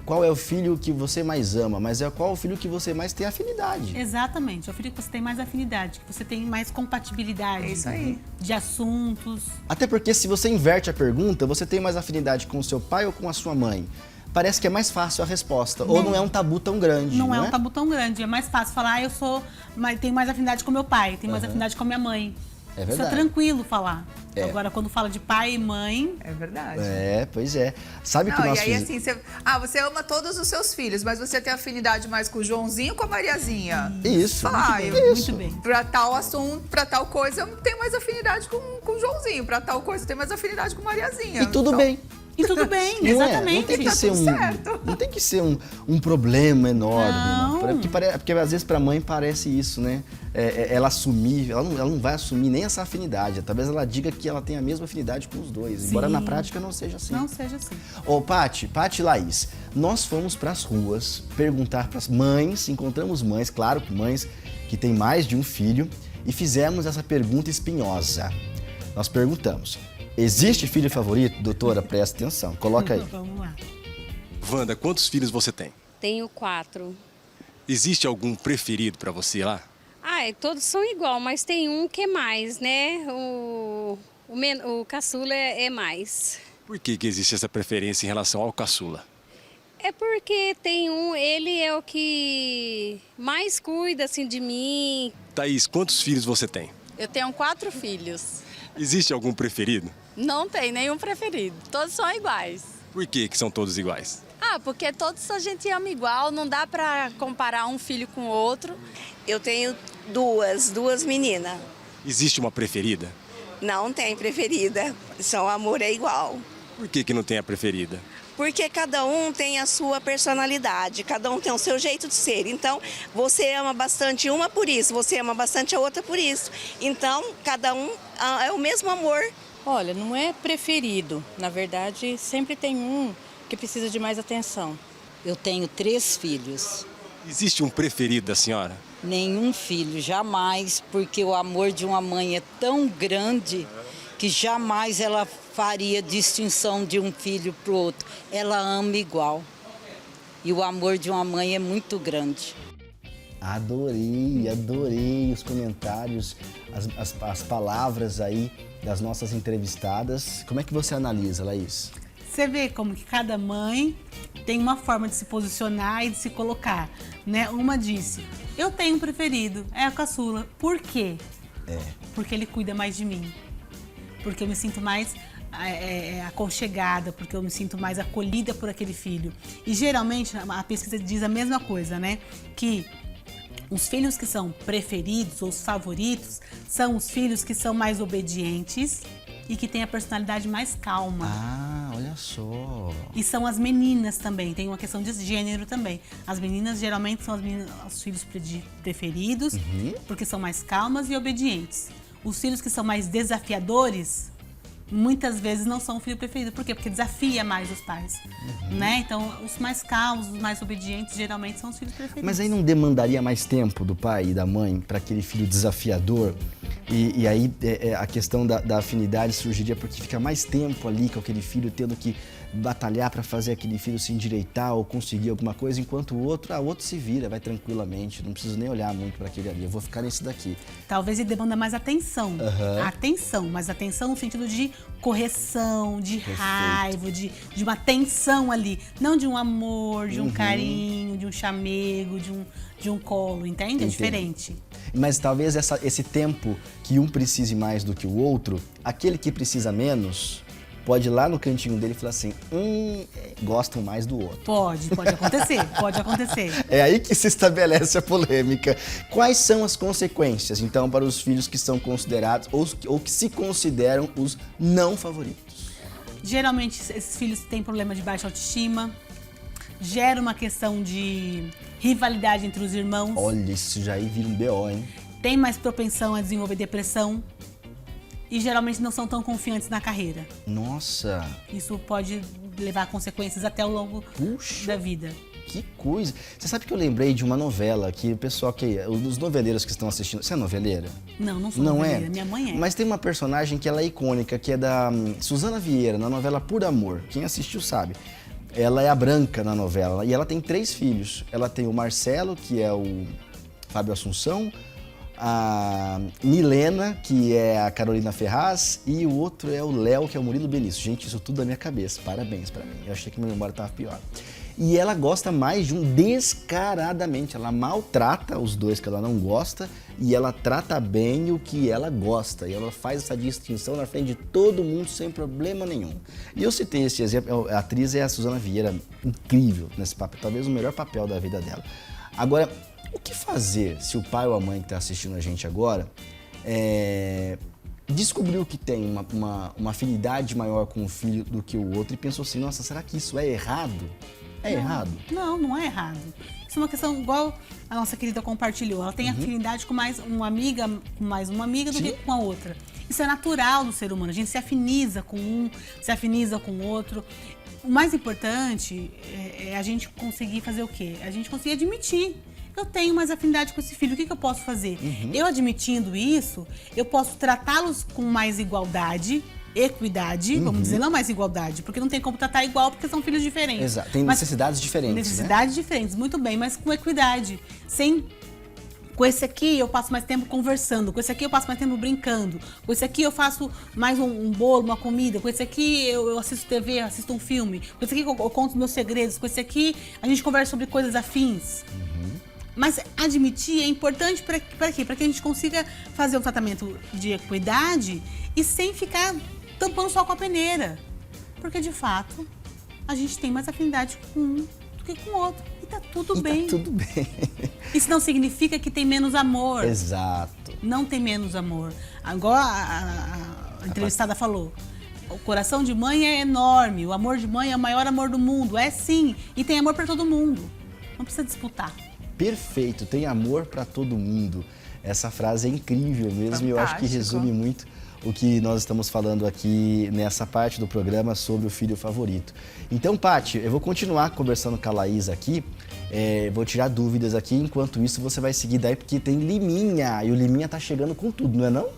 qual é o filho que você mais ama, mas é qual o filho que você mais tem afinidade. Exatamente, é o filho que você tem mais afinidade, que você tem mais compatibilidade. É isso aí. De assuntos. Até porque se você inverte a pergunta, você tem mais afinidade com o seu pai ou com a sua mãe? Parece que é mais fácil a resposta, ou não é um tabu tão grande, não é um tabu tão grande, é mais fácil falar, tenho mais afinidade com meu pai, tenho mais afinidade com a minha mãe. É verdade. Isso é tranquilo falar. Agora, quando fala de pai e mãe... É verdade. Pois é. Sabe que nós e aí assim, você ama todos os seus filhos, mas você tem afinidade mais com o Joãozinho ou com a Mariazinha? Isso. Muito bem. Pra tal assunto, pra tal coisa, eu tenho mais afinidade com o Joãozinho. Pra tal coisa, eu tenho mais afinidade com Mariazinha. E tudo bem. E tudo bem, não exatamente. Não tem que tá ser certo. Não tem que ser um problema enorme. Não. Porque às vezes pra mãe parece isso, né? Ela assumir, ela não vai assumir nem essa afinidade. Talvez ela diga que ela tem a mesma afinidade com os dois. Sim. Embora na prática não seja assim. Não seja assim. Paty e Laís, nós fomos pras ruas perguntar pras mães, encontramos mães, claro que mães que têm mais de um filho, e fizemos essa pergunta espinhosa. Nós perguntamos: existe filho favorito? Doutora, presta atenção. Coloca aí. Vamos lá. Wanda, quantos filhos você tem? Tenho 4. Existe algum preferido para você lá? Todos são igual, mas tem um que é mais, né? O caçula é mais. Por que existe essa preferência em relação ao caçula? É porque tem ele é o que mais cuida, assim, de mim. Thaís, quantos filhos você tem? Eu tenho 4 filhos. Existe algum preferido? Não tem nenhum preferido. Todos são iguais. Por que são todos iguais? Porque todos a gente ama igual, não dá pra comparar um filho com o outro. Eu tenho duas meninas. Existe uma preferida? Não tem preferida, amor é igual. Por que não tem a preferida? Porque cada um tem a sua personalidade, cada um tem o seu jeito de ser. Então, você ama bastante uma por isso, você ama bastante a outra por isso. Então, cada um é o mesmo amor. Olha, não é preferido. Na verdade, sempre tem um que precisa de mais atenção. Eu tenho 3 filhos. Existe um preferido da senhora? Nenhum filho, jamais, porque o amor de uma mãe é tão grande que jamais ela faria distinção de um filho para o outro. Ela ama igual. E o amor de uma mãe é muito grande. Adorei os comentários, as palavras aí das nossas entrevistadas. Como é que você analisa, Laís? Você vê como que cada mãe tem uma forma de se posicionar e de se colocar, né? Uma disse, eu tenho um preferido, é a caçula. Por quê? Porque ele cuida mais de mim. Porque eu me sinto mais aconchegada, porque eu me sinto mais acolhida por aquele filho. E geralmente a pesquisa diz a mesma coisa, né? Que os filhos que são preferidos ou os favoritos são os filhos que são mais obedientes e que têm a personalidade mais calma. Ah, olha só. E são as meninas também, tem uma questão de gênero também. As meninas geralmente são os filhos preferidos, porque são mais calmas e obedientes. Os filhos que são mais desafiadores, muitas vezes não são o filho preferido. Por quê? Porque desafia mais os pais, né? Então, os mais calmos, os mais obedientes, geralmente são os filhos preferidos. Mas aí não demandaria mais tempo do pai e da mãe para aquele filho desafiador? E aí a questão da afinidade surgiria porque fica mais tempo ali com aquele filho tendo que batalhar para fazer aquele filho se endireitar ou conseguir alguma coisa, enquanto o outro se vira, vai tranquilamente, não preciso nem olhar muito para aquele ali, eu vou ficar nesse daqui. Talvez ele demanda mais atenção, mas atenção no sentido de correção, de raiva, de uma tensão ali, não de um amor, de um carinho, de um chamego, de um colo, entende? É diferente. Mas talvez esse tempo que um precise mais do que o outro, aquele que precisa menos pode ir lá no cantinho dele e falar assim, gostam mais do outro. Pode acontecer. É aí que se estabelece a polêmica. Quais são as consequências, então, para os filhos que são considerados ou que se consideram os não favoritos? Geralmente, esses filhos têm problema de baixa autoestima, gera uma questão de rivalidade entre os irmãos. Olha, isso já aí vira um BO, hein? Tem mais propensão a desenvolver depressão. E geralmente não são tão confiantes na carreira. Nossa! Isso pode levar a consequências até ao longo da vida. Que coisa! Você sabe que eu lembrei de uma novela que o pessoal os noveleiros que estão assistindo... Você é noveleira? Não sou noveleira. Minha mãe é. Mas tem uma personagem que ela é icônica, que é da Suzana Vieira, na novela Por Amor. Quem assistiu sabe. Ela é a Branca na novela e ela tem 3 filhos. Ela tem o Marcelo, que é o Fábio Assunção, a Milena, que é a Carolina Ferraz, e o outro é o Léo, que é o Murilo Benício. Gente, isso tudo da minha cabeça. Parabéns pra mim. Eu achei que minha memória tava pior. E ela gosta mais de um descaradamente. Ela maltrata os dois que ela não gosta e ela trata bem o que ela gosta. E ela faz essa distinção na frente de todo mundo sem problema nenhum. E eu citei esse exemplo. A atriz é a Suzana Vieira, incrível nesse papel. Talvez o melhor papel da vida dela. Agora, o que fazer se o pai ou a mãe que está assistindo a gente agora descobriu que tem uma afinidade maior com o filho do que o outro e pensou assim, nossa, será que isso é errado? Errado? Não é errado. Isso é uma questão igual a nossa querida compartilhou. Ela tem afinidade com mais uma amiga do que com a outra. Isso é natural do ser humano. A gente se afiniza com um, se afiniza com o outro. O mais importante é a gente conseguir fazer o quê? A gente conseguir admitir. Eu tenho mais afinidade com esse filho, o que eu posso fazer? Eu admitindo isso, eu posso tratá-los com mais igualdade, equidade, vamos dizer, não mais igualdade, porque não tem como tratar igual, porque são filhos diferentes. Exato, tem necessidades diferentes, Necessidades diferentes, muito bem, mas com equidade. Com esse aqui eu passo mais tempo conversando, com esse aqui eu passo mais tempo brincando, com esse aqui eu faço mais um bolo, uma comida, com esse aqui eu assisto TV, assisto um filme, com esse aqui eu conto meus segredos, com esse aqui a gente conversa sobre coisas afins. Mas admitir é importante para quê? Para que a gente consiga fazer um tratamento de equidade e sem ficar tampando só com a peneira. Porque, de fato, a gente tem mais afinidade com um do que com o outro. E tá tudo bem. Tá tudo bem. Isso não significa que tem menos amor. Exato. Não tem menos amor. Agora a entrevistada falou, o coração de mãe é enorme, o amor de mãe é o maior amor do mundo. É sim, e tem amor para todo mundo. Não precisa disputar. Perfeito, tem amor para todo mundo. Essa frase é incrível mesmo e eu acho que resume muito o que nós estamos falando aqui nessa parte do programa sobre o filho favorito. Então, Paty, eu vou continuar conversando com a Laís aqui, vou tirar dúvidas aqui, enquanto isso você vai seguir daí, porque tem Liminha, e o Liminha tá chegando com tudo, não é não?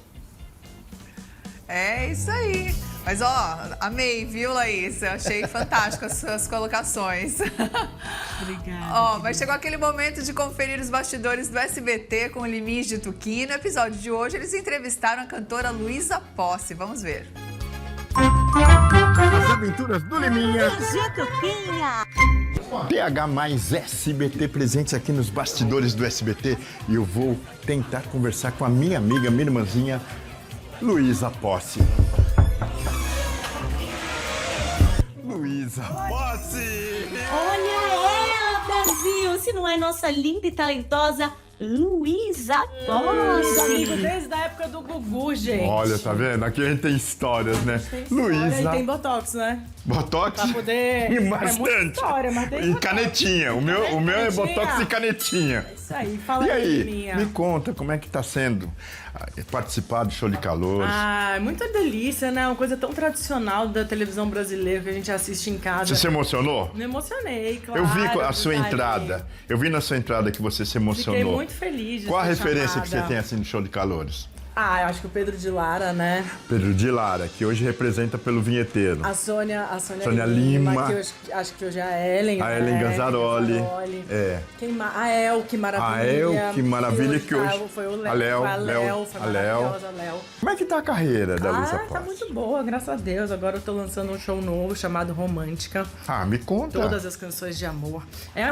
É isso aí. Mas, ó, amei, viu, Laís? Eu achei fantástico as suas colocações. Obrigada. Ó, mas chegou aquele momento de conferir os bastidores do SBT com o Liminha de Tuquim. No episódio de hoje, eles entrevistaram a cantora Luísa Posse. Vamos ver. As aventuras do Liminha. PH mais SBT presentes aqui nos bastidores do SBT. E eu vou tentar conversar com a minha amiga, minha irmãzinha, Luísa Posse. Luísa Posse! Olha ela, Brasil! Se não é nossa linda e talentosa Luísa Posse! Amigo desde a época do Gugu, gente. Olha, tá vendo? Aqui a gente tem histórias, né? Luísa. E tem Botox, né? Botox? Pra poder... E bastante. História, mas tem e canetinha. O meu é Botox e canetinha. Isso aí, fala e aí, minha. me conta como é que tá sendo participar do Show de Calouros. Ah, muita delícia, né? Uma coisa tão tradicional da televisão brasileira que a gente assiste em casa. Você se emocionou? Me emocionei, claro. Eu vi a sua entrada. Eu vi na sua entrada que você se emocionou. Fiquei muito feliz de Qual a ser referência chamada. que você tem assim no Show de Calouros? Ah, eu acho que o Pedro de Lara, né? Pedro de Lara, que hoje representa pelo vinheteiro. A Sônia Lima, que eu acho que hoje é a Ellen. A Ellen Gazzaroli. É. A El, que maravilha. A El, que maravilha, que hoje... Foi o Léo. A Léo. Foi maravilhosa, a Léo. Como é que tá a carreira da Luísa Posse? Tá muito boa, graças a Deus. Agora eu tô lançando um show novo chamado Romântica. Ah, me conta. Todas as canções de amor. É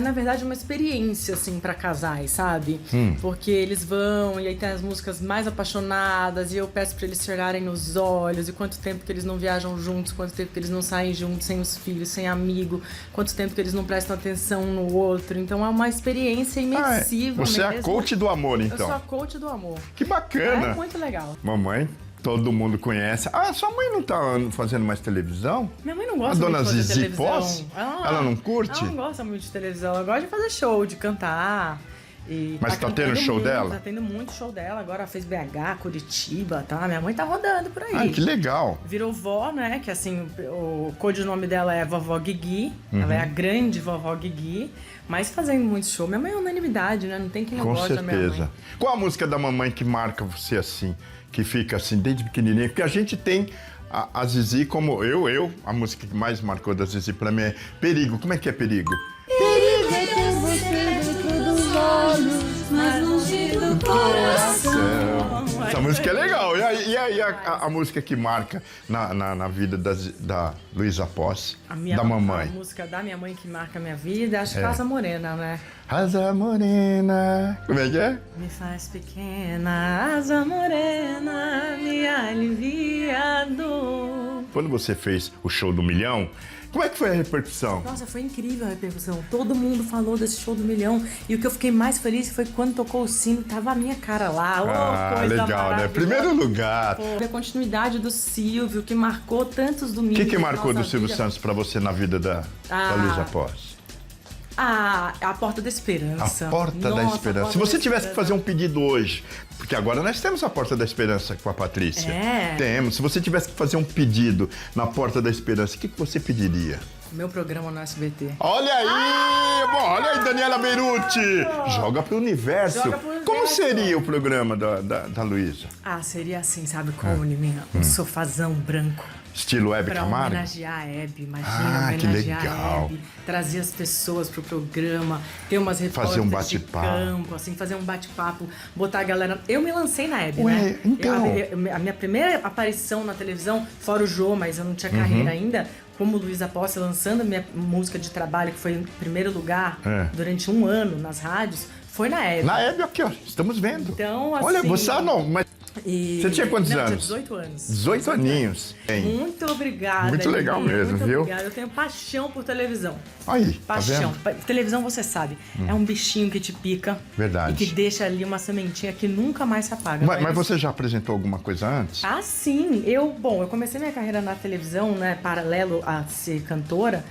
na verdade, uma experiência, assim, pra casais, sabe? Porque eles vão e aí tem as músicas mais apaixonadas e eu peço pra eles chegarem nos olhos e quanto tempo que eles não viajam juntos, quanto tempo que eles não saem juntos sem os filhos, sem amigo, quanto tempo que eles não prestam atenção um no outro. Então é uma experiência imersiva. Você mesmo. É a coach do amor, então. Eu sou a coach do amor. Que bacana. É muito legal. Mamãe, todo mundo conhece. Ah, sua mãe não tá fazendo mais televisão? Minha mãe não gosta a dona muito de fazer Zizi televisão. Posse? Ela não curte? Ela não gosta muito de televisão. Ela gosta de fazer show, de cantar. E mas tá tendo show muito, dela? Tá tendo muito show dela. Agora fez BH, Curitiba, tá? Minha mãe tá rodando por aí. Ah, que legal. Virou vó, né? Que assim, o codinome dela é Vovó Guigui. Ela é a grande Vovó Guigui. Mas fazendo muito show. Minha mãe é unanimidade, né? Não tem quem não gosta da minha mãe. Com certeza. Qual a música da mamãe que marca você assim? Que fica assim, desde pequenininha? Porque a gente tem... A Zizi, como a música que mais marcou da Zizi pra mim é Perigo. Como é que é Perigo? Perigo é ter você dentro dos olhos, mas longe do coração. Essa música é legal. E aí a música que marca na vida da Luísa Posse, da mamãe? A música da minha mãe que marca a minha vida, acho que Asa Morena, né? Asa Morena. Como é que é? Me faz pequena, asa morena, me alivia a dor. Quando você fez o show do milhão, como é que foi a repercussão? Nossa, foi incrível a repercussão. Todo mundo falou desse show do milhão. E o que eu fiquei mais feliz foi quando tocou o sino, tava a minha cara lá. Coisa legal, né? Primeiro lugar. A continuidade do Silvio, que marcou tantos domingos. O que marcou do Silvio Santos pra você na vida da Luísa Posse? A Porta da Esperança. A Porta da Esperança. Se você tivesse que fazer um pedido hoje, porque agora nós temos a Porta da Esperança com a Patrícia. Temos. Se você tivesse que fazer um pedido na Porta da Esperança, o que você pediria? Meu programa no SBT. Olha aí! Bom, olha aí, Daniela Beruti! Joga pro universo. Como seria o programa da Luísa? Seria assim, sabe como, Liminha? Um sofazão branco. Estilo Hebe Camargo? Pra homenagear a Hebe, imagina, homenagear a Hebe, trazer as pessoas pro programa, ter umas repórteres fazer um bate-papo. de campo, assim, fazer um bate-papo, botar a galera... Eu me lancei na Hebe, né? Então... A minha primeira aparição na televisão, fora o Jô, mas eu não tinha carreira ainda, como Luísa Posse, lançando minha música de trabalho, que foi em primeiro lugar durante um ano nas rádios, foi na Hebe. Na Hebe, aqui, ó, estamos vendo. Então, assim... Olha, você não, mas Você tinha quantos anos? Tinha 18 anos. 18 aninhos. Muito obrigada. Muito legal mesmo, muito viu? Obrigada. Eu tenho paixão por televisão. Aí, paixão. tá vendo? Televisão, você sabe, é um bichinho que te pica. Verdade. E que deixa ali uma sementinha que nunca mais se apaga. Mas você já apresentou alguma coisa antes? Ah, sim. Eu comecei minha carreira na televisão, né, paralelo a ser cantora,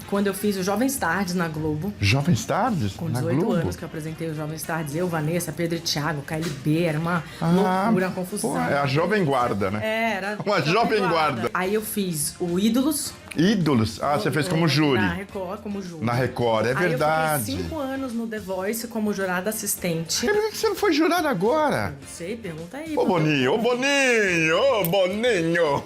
quando eu fiz o Jovens Tardes na Globo. Jovens Tardes? Com na 18 Globo? anos que eu apresentei os Jovens Tardes. Eu, Vanessa, Pedro e Thiago, KLB. Era uma loucura, uma confusão. Pô, é a Jovem Guarda, né? Era uma Jovem Guarda. Aí eu fiz o Ídolos. Ídolos? Ah, você fez como júri. Na Record, como júri. Na Record, é verdade. Aí eu fiquei 5 anos no The Voice como jurada assistente. Por que você não foi jurada agora? Não sei, pergunta aí. Ô, Boninho, ô, Boninho, ô, Boninho.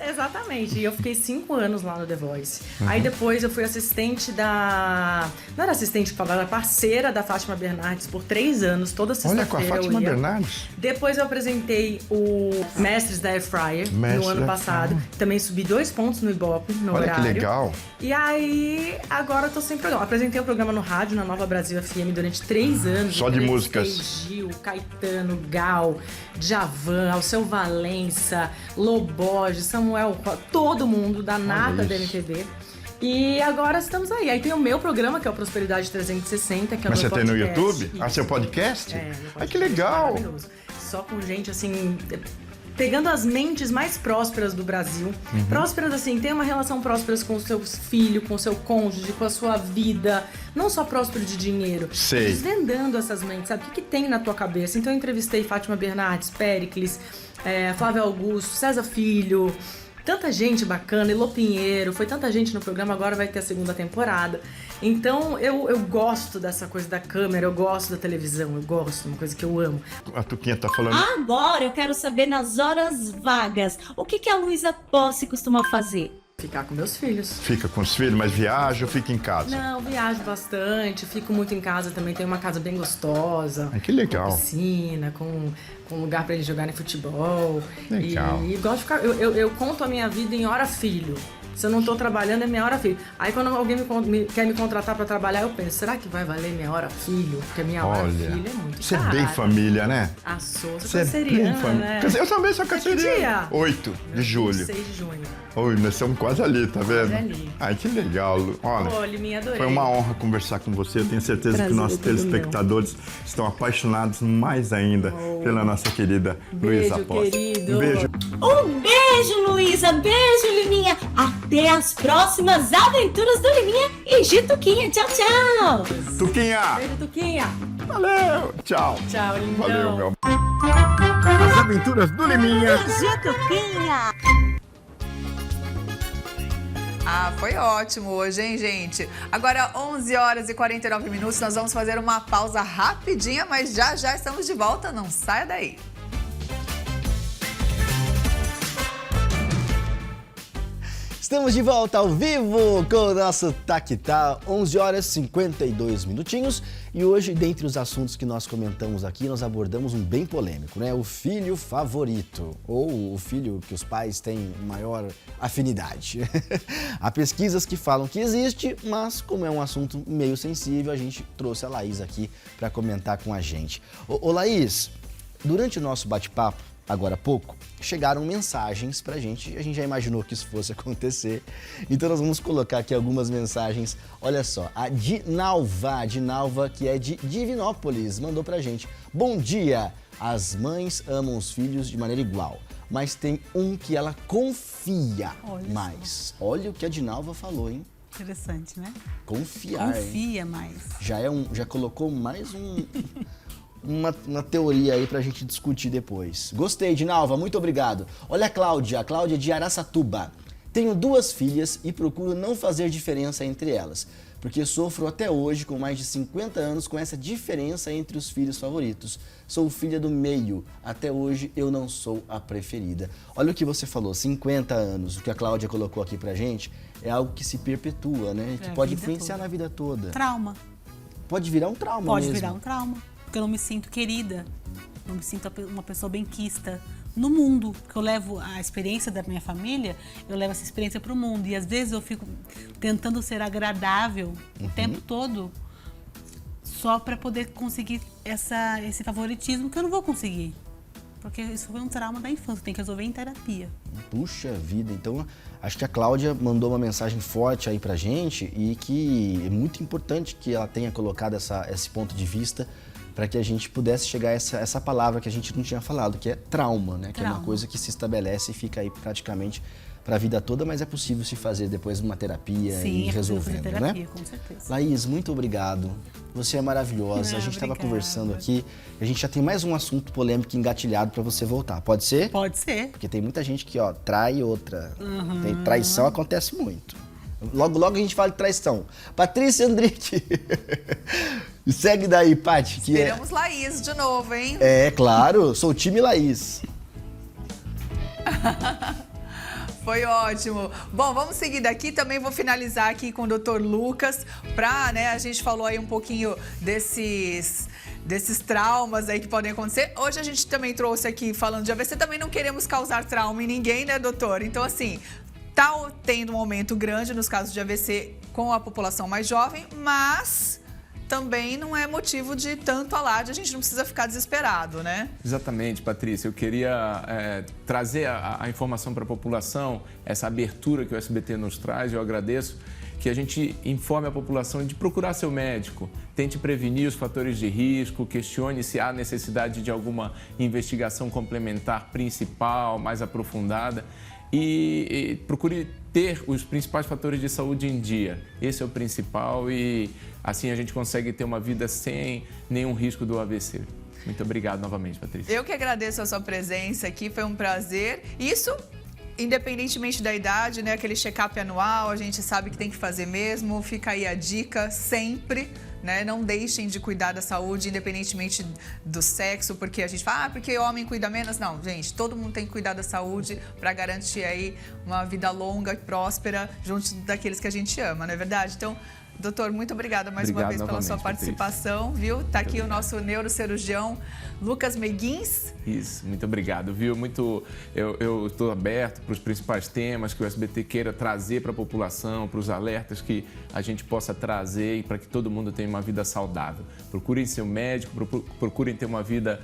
Exatamente, e eu fiquei 5 anos lá no The Voice. Aí depois eu fui assistente da... Não era assistente, era parceira da Fátima Bernardes por 3 anos, toda sexta-feira. Olha, com a Fátima Bernardes? Depois eu apresentei o Mestres da Air Fryer no ano passado. Também subi 2 pontos no Ibope, no Olha horário. que legal. E aí, agora eu tô sem programa. Apresentei o programa no rádio, na Nova Brasil FM, durante 3 anos. Só de músicas. Gil, Caetano, Gal, Djavan, Alceu Valença, Loborges, Samuel, todo mundo da nata da MPB. E agora estamos aí. Aí tem o meu programa, que é o Prosperidade 360, que é o Mas meu você tem no podcast. YouTube? Ah, seu podcast? Meu podcast. Ai, que legal. Maravilhoso. Só com gente, assim... Pegando as mentes mais prósperas do Brasil. Prósperas, assim, tem uma relação prósperas com o seu filho, com o seu cônjuge, com a sua vida. Não só próspero de dinheiro. Sei. Desvendando essas mentes, sabe? O que tem na tua cabeça? Então eu entrevistei Fátima Bernardes, Péricles, Flávio Augusto, César Filho... Tanta gente bacana, Elô Pinheiro, foi tanta gente no programa, agora vai ter a 2ª temporada. Então, eu gosto dessa coisa da câmera, eu gosto da televisão, eu gosto, uma coisa que eu amo. A Tuquinha tá falando... Agora eu quero saber, nas horas vagas, o que a Luísa Posse costuma fazer? Ficar com meus filhos. Fica com os filhos, mas viaja ou fica em casa? Não, viajo bastante, fico muito em casa também, tenho uma casa bem gostosa. Ai, que legal. Com piscina, com lugar pra eles jogarem futebol. Legal. E gosto de ficar... Eu conto a minha vida em hora filho. Se eu não tô trabalhando, é minha hora filho. Aí quando alguém quer me contratar pra trabalhar, eu penso, será que vai valer minha hora filho? Porque minha hora filho é muito você cara. é bem família, né? Sou Você canceriana, é bem família. né? Eu também sou canceriana. 8 de julho. 6 de junho. Oi, nós estamos quase ali, tá vendo? ali. Ai, que legal, Lu. Olha, me adorei. Foi uma honra conversar com você. Eu tenho certeza que nossos telespectadores estão apaixonados mais ainda pela nossa querida Luísa Posse. Querido. Um beijo. Um beijo, Luísa. Beijo, Liminha. Até as próximas aventuras do Liminha e de Tuquinha. Tchau, tchau. Tuquinha. Beijo, Tuquinha. Valeu. Tchau. Tchau, lindão. Valeu, meu. As aventuras do Liminha. Beijo, Tuquinha. Ah, foi ótimo hoje, hein, gente? Agora, 11 horas e 49 minutos, nós vamos fazer uma pausa rapidinha, mas já estamos de volta, não saia daí. Estamos de volta ao vivo com o nosso Taquitá, 11 horas e 52 minutinhos. E hoje, dentre os assuntos que nós comentamos aqui, nós abordamos um bem polêmico, né? O filho favorito, ou o filho que os pais têm maior afinidade. Há pesquisas que falam que existe, mas como é um assunto meio sensível, a gente trouxe a Laís aqui para comentar com a gente. Ô Laís, durante o nosso bate-papo, agora há pouco, chegaram mensagens pra gente. A gente já imaginou que isso fosse acontecer. Então nós vamos colocar aqui algumas mensagens. Olha só, a Dinalva, que é de Divinópolis, mandou pra gente. Bom dia! As mães amam os filhos de maneira igual, mas tem um que ela confia mais. Olha o que a Dinalva falou, hein? Interessante, né? Confiar, Confia hein? mais. Já colocou mais uma teoria aí pra gente discutir depois. Gostei, Dinalva, muito obrigado. Olha a Cláudia de Araçatuba. Tenho 2 filhas e procuro não fazer diferença entre elas, porque sofro até hoje, com mais de 50 anos, com essa diferença entre os filhos favoritos. Sou filha do meio, até hoje eu não sou a preferida. Olha o que você falou, 50 anos, o que a Cláudia colocou aqui pra gente, é algo que se perpetua, né? Que pode influenciar na vida toda. Trauma. Pode virar um trauma mesmo. Pode virar um trauma. Porque eu não me sinto querida, não me sinto uma pessoa benquista no mundo. Porque eu levo a experiência da minha família, eu levo essa experiência para o mundo. E às vezes eu fico tentando ser agradável o tempo todo, só para poder conseguir esse favoritismo que eu não vou conseguir. Porque isso foi um trauma da infância, tem que resolver em terapia. Puxa vida, então acho que a Cláudia mandou uma mensagem forte aí pra gente e que é muito importante que ela tenha colocado esse ponto de vista para que a gente pudesse chegar a essa palavra que a gente não tinha falado, que é trauma, né? Que é uma coisa que se estabelece e fica aí praticamente para a vida toda, mas é possível se fazer depois uma terapia. Sim, e resolvendo, fazer terapia, né? com certeza. Laís, muito obrigado. Você é maravilhosa. A gente estava conversando aqui, a gente já tem mais um assunto polêmico engatilhado para você voltar. Pode ser? Pode ser. Porque tem muita gente que, ó, trai outra. Tem traição, acontece muito. Logo, logo a gente fala de traição. Patrícia Andrique. Segue daí, Paty. Esperamos Laís de novo, hein? É, claro. Sou o time Laís. Foi ótimo. Bom, vamos seguir daqui. Também vou finalizar aqui com o Dr. Lucas para, né, a gente falou aí um pouquinho desses traumas aí que podem acontecer. Hoje a gente também trouxe aqui, falando de AVC, também não queremos causar trauma em ninguém, né, doutor? Então, assim, tá tendo um aumento grande nos casos de AVC com a população mais jovem, mas também não é motivo de tanto alarde, a gente não precisa ficar desesperado, né? Exatamente, Patrícia. Eu queria trazer a informação para a população, essa abertura que o SBT nos traz, eu agradeço, que a gente informe a população de procurar seu médico, tente prevenir os fatores de risco, questione se há necessidade de alguma investigação complementar principal, mais aprofundada e procure ter os principais fatores de saúde em dia. Esse é o principal e assim a gente consegue ter uma vida sem nenhum risco do AVC. Muito obrigado novamente, Patrícia. Eu que agradeço a sua presença aqui, foi um prazer. Isso, independentemente da idade, né? Aquele check-up anual, a gente sabe que tem que fazer mesmo. Fica aí a dica sempre, né? Não deixem de cuidar da saúde, independentemente do sexo, porque a gente fala, porque homem cuida menos. Não, gente, todo mundo tem que cuidar da saúde para garantir aí uma vida longa e próspera junto daqueles que a gente ama, não é verdade? Então, doutor, muito obrigada mais uma vez pela sua participação, Patrícia. Viu? Tá aqui o nosso neurocirurgião Lucas Meguins. Isso, muito obrigado, viu? Eu estou aberto para os principais temas que o SBT queira trazer para a população, para os alertas que a gente possa trazer e para que todo mundo tenha uma vida saudável. Procurem seu médico, procurem ter uma vida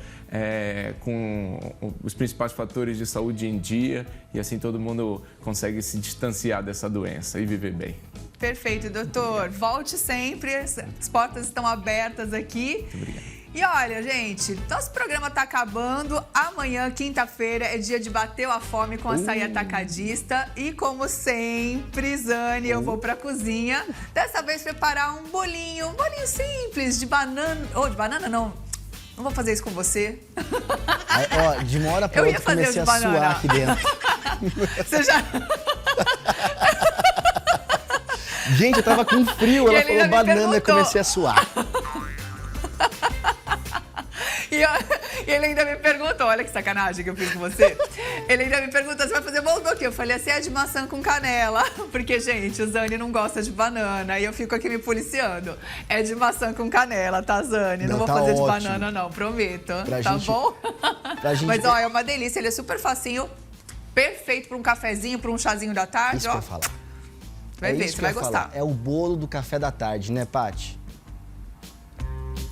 com os principais fatores de saúde em dia e assim todo mundo consegue se distanciar dessa doença e viver bem. Perfeito, doutor. Volte sempre, as portas estão abertas aqui. Muito obrigado. E olha, gente, nosso programa está acabando. Amanhã, quinta-feira, é dia de bater a fome com açaí atacadista. E como sempre, Zane, eu vou para a cozinha. Dessa vez preparar um bolinho simples de banana. De banana não. Não vou fazer isso com você. Ó, de uma hora para outra comecei a suar aqui dentro. Você já... Gente, eu tava com frio, ela falou banana e comecei a suar. E ele ainda me perguntou, olha que sacanagem que eu fiz com você. Ele ainda me perguntou, você vai fazer bolo do quê? Eu falei assim, é de maçã com canela. Porque, gente, o Zane não gosta de banana. E eu fico aqui me policiando. É de maçã com canela, tá, Zane? Não vou fazer ótimo. De banana, não, prometo. Bom? Mas, ó, é uma delícia. Ele é super facinho, perfeito para um cafezinho, para um chazinho da tarde. Isso ó. que eu ia falar. Vai ver, você vai gostar. É o bolo do café da tarde, né, Paty?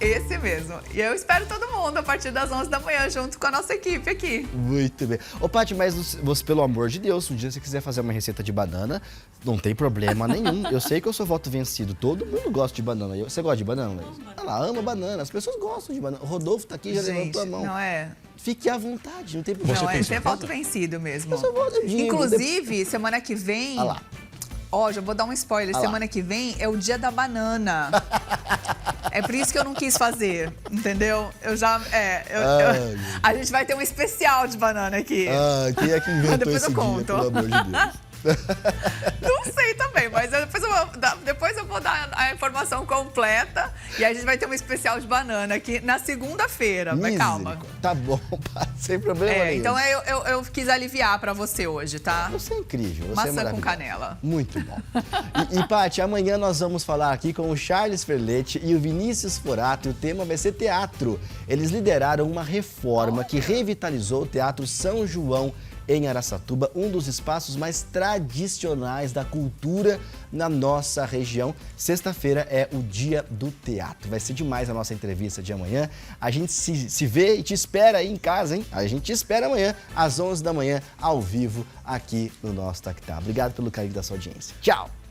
Esse mesmo. E eu espero todo mundo a partir das 11 da manhã, junto com a nossa equipe aqui. Muito bem. Ô, Paty, mas você, pelo amor de Deus, um dia você quiser fazer uma receita de banana, não tem problema nenhum. Eu sei que eu sou voto vencido. Todo mundo gosta de banana. Você gosta de banana, Laís? Ela ama banana. As pessoas gostam de banana. O Rodolfo tá aqui, já levantou a mão. Não é... Fique à vontade, não tem problema. Não, é voto vencido mesmo. Eu sou voto vencido. Inclusive, semana que vem... Olha lá. Ó, já vou dar um spoiler. Semana que vem é o dia da banana. É por isso que eu não quis fazer, entendeu? A gente vai ter um especial de banana aqui. Quem é que inventou depois esse eu conto. dia, pelo amor de Deus? Não sei também, mas depois eu vou dar a informação completa e a gente vai ter um especial de banana aqui na segunda-feira. Mas calma. Tá bom, sem problema nenhum. Então eu quis aliviar pra você hoje, tá? Você é incrível, você Maçã com canela. Muito bom. E Paty, amanhã nós vamos falar aqui com o Charles Ferletti e o Vinícius Forato e o tema vai ser teatro. Eles lideraram uma reforma que revitalizou o Teatro São João em Araçatuba, um dos espaços mais tradicionais da cultura na nossa região. Sexta-feira é o Dia do Teatro. Vai ser demais a nossa entrevista de amanhã. A gente se vê e te espera aí em casa, hein? A gente te espera amanhã, às 11 da manhã, ao vivo, aqui no nosso Tactá. Obrigado pelo carinho da sua audiência. Tchau!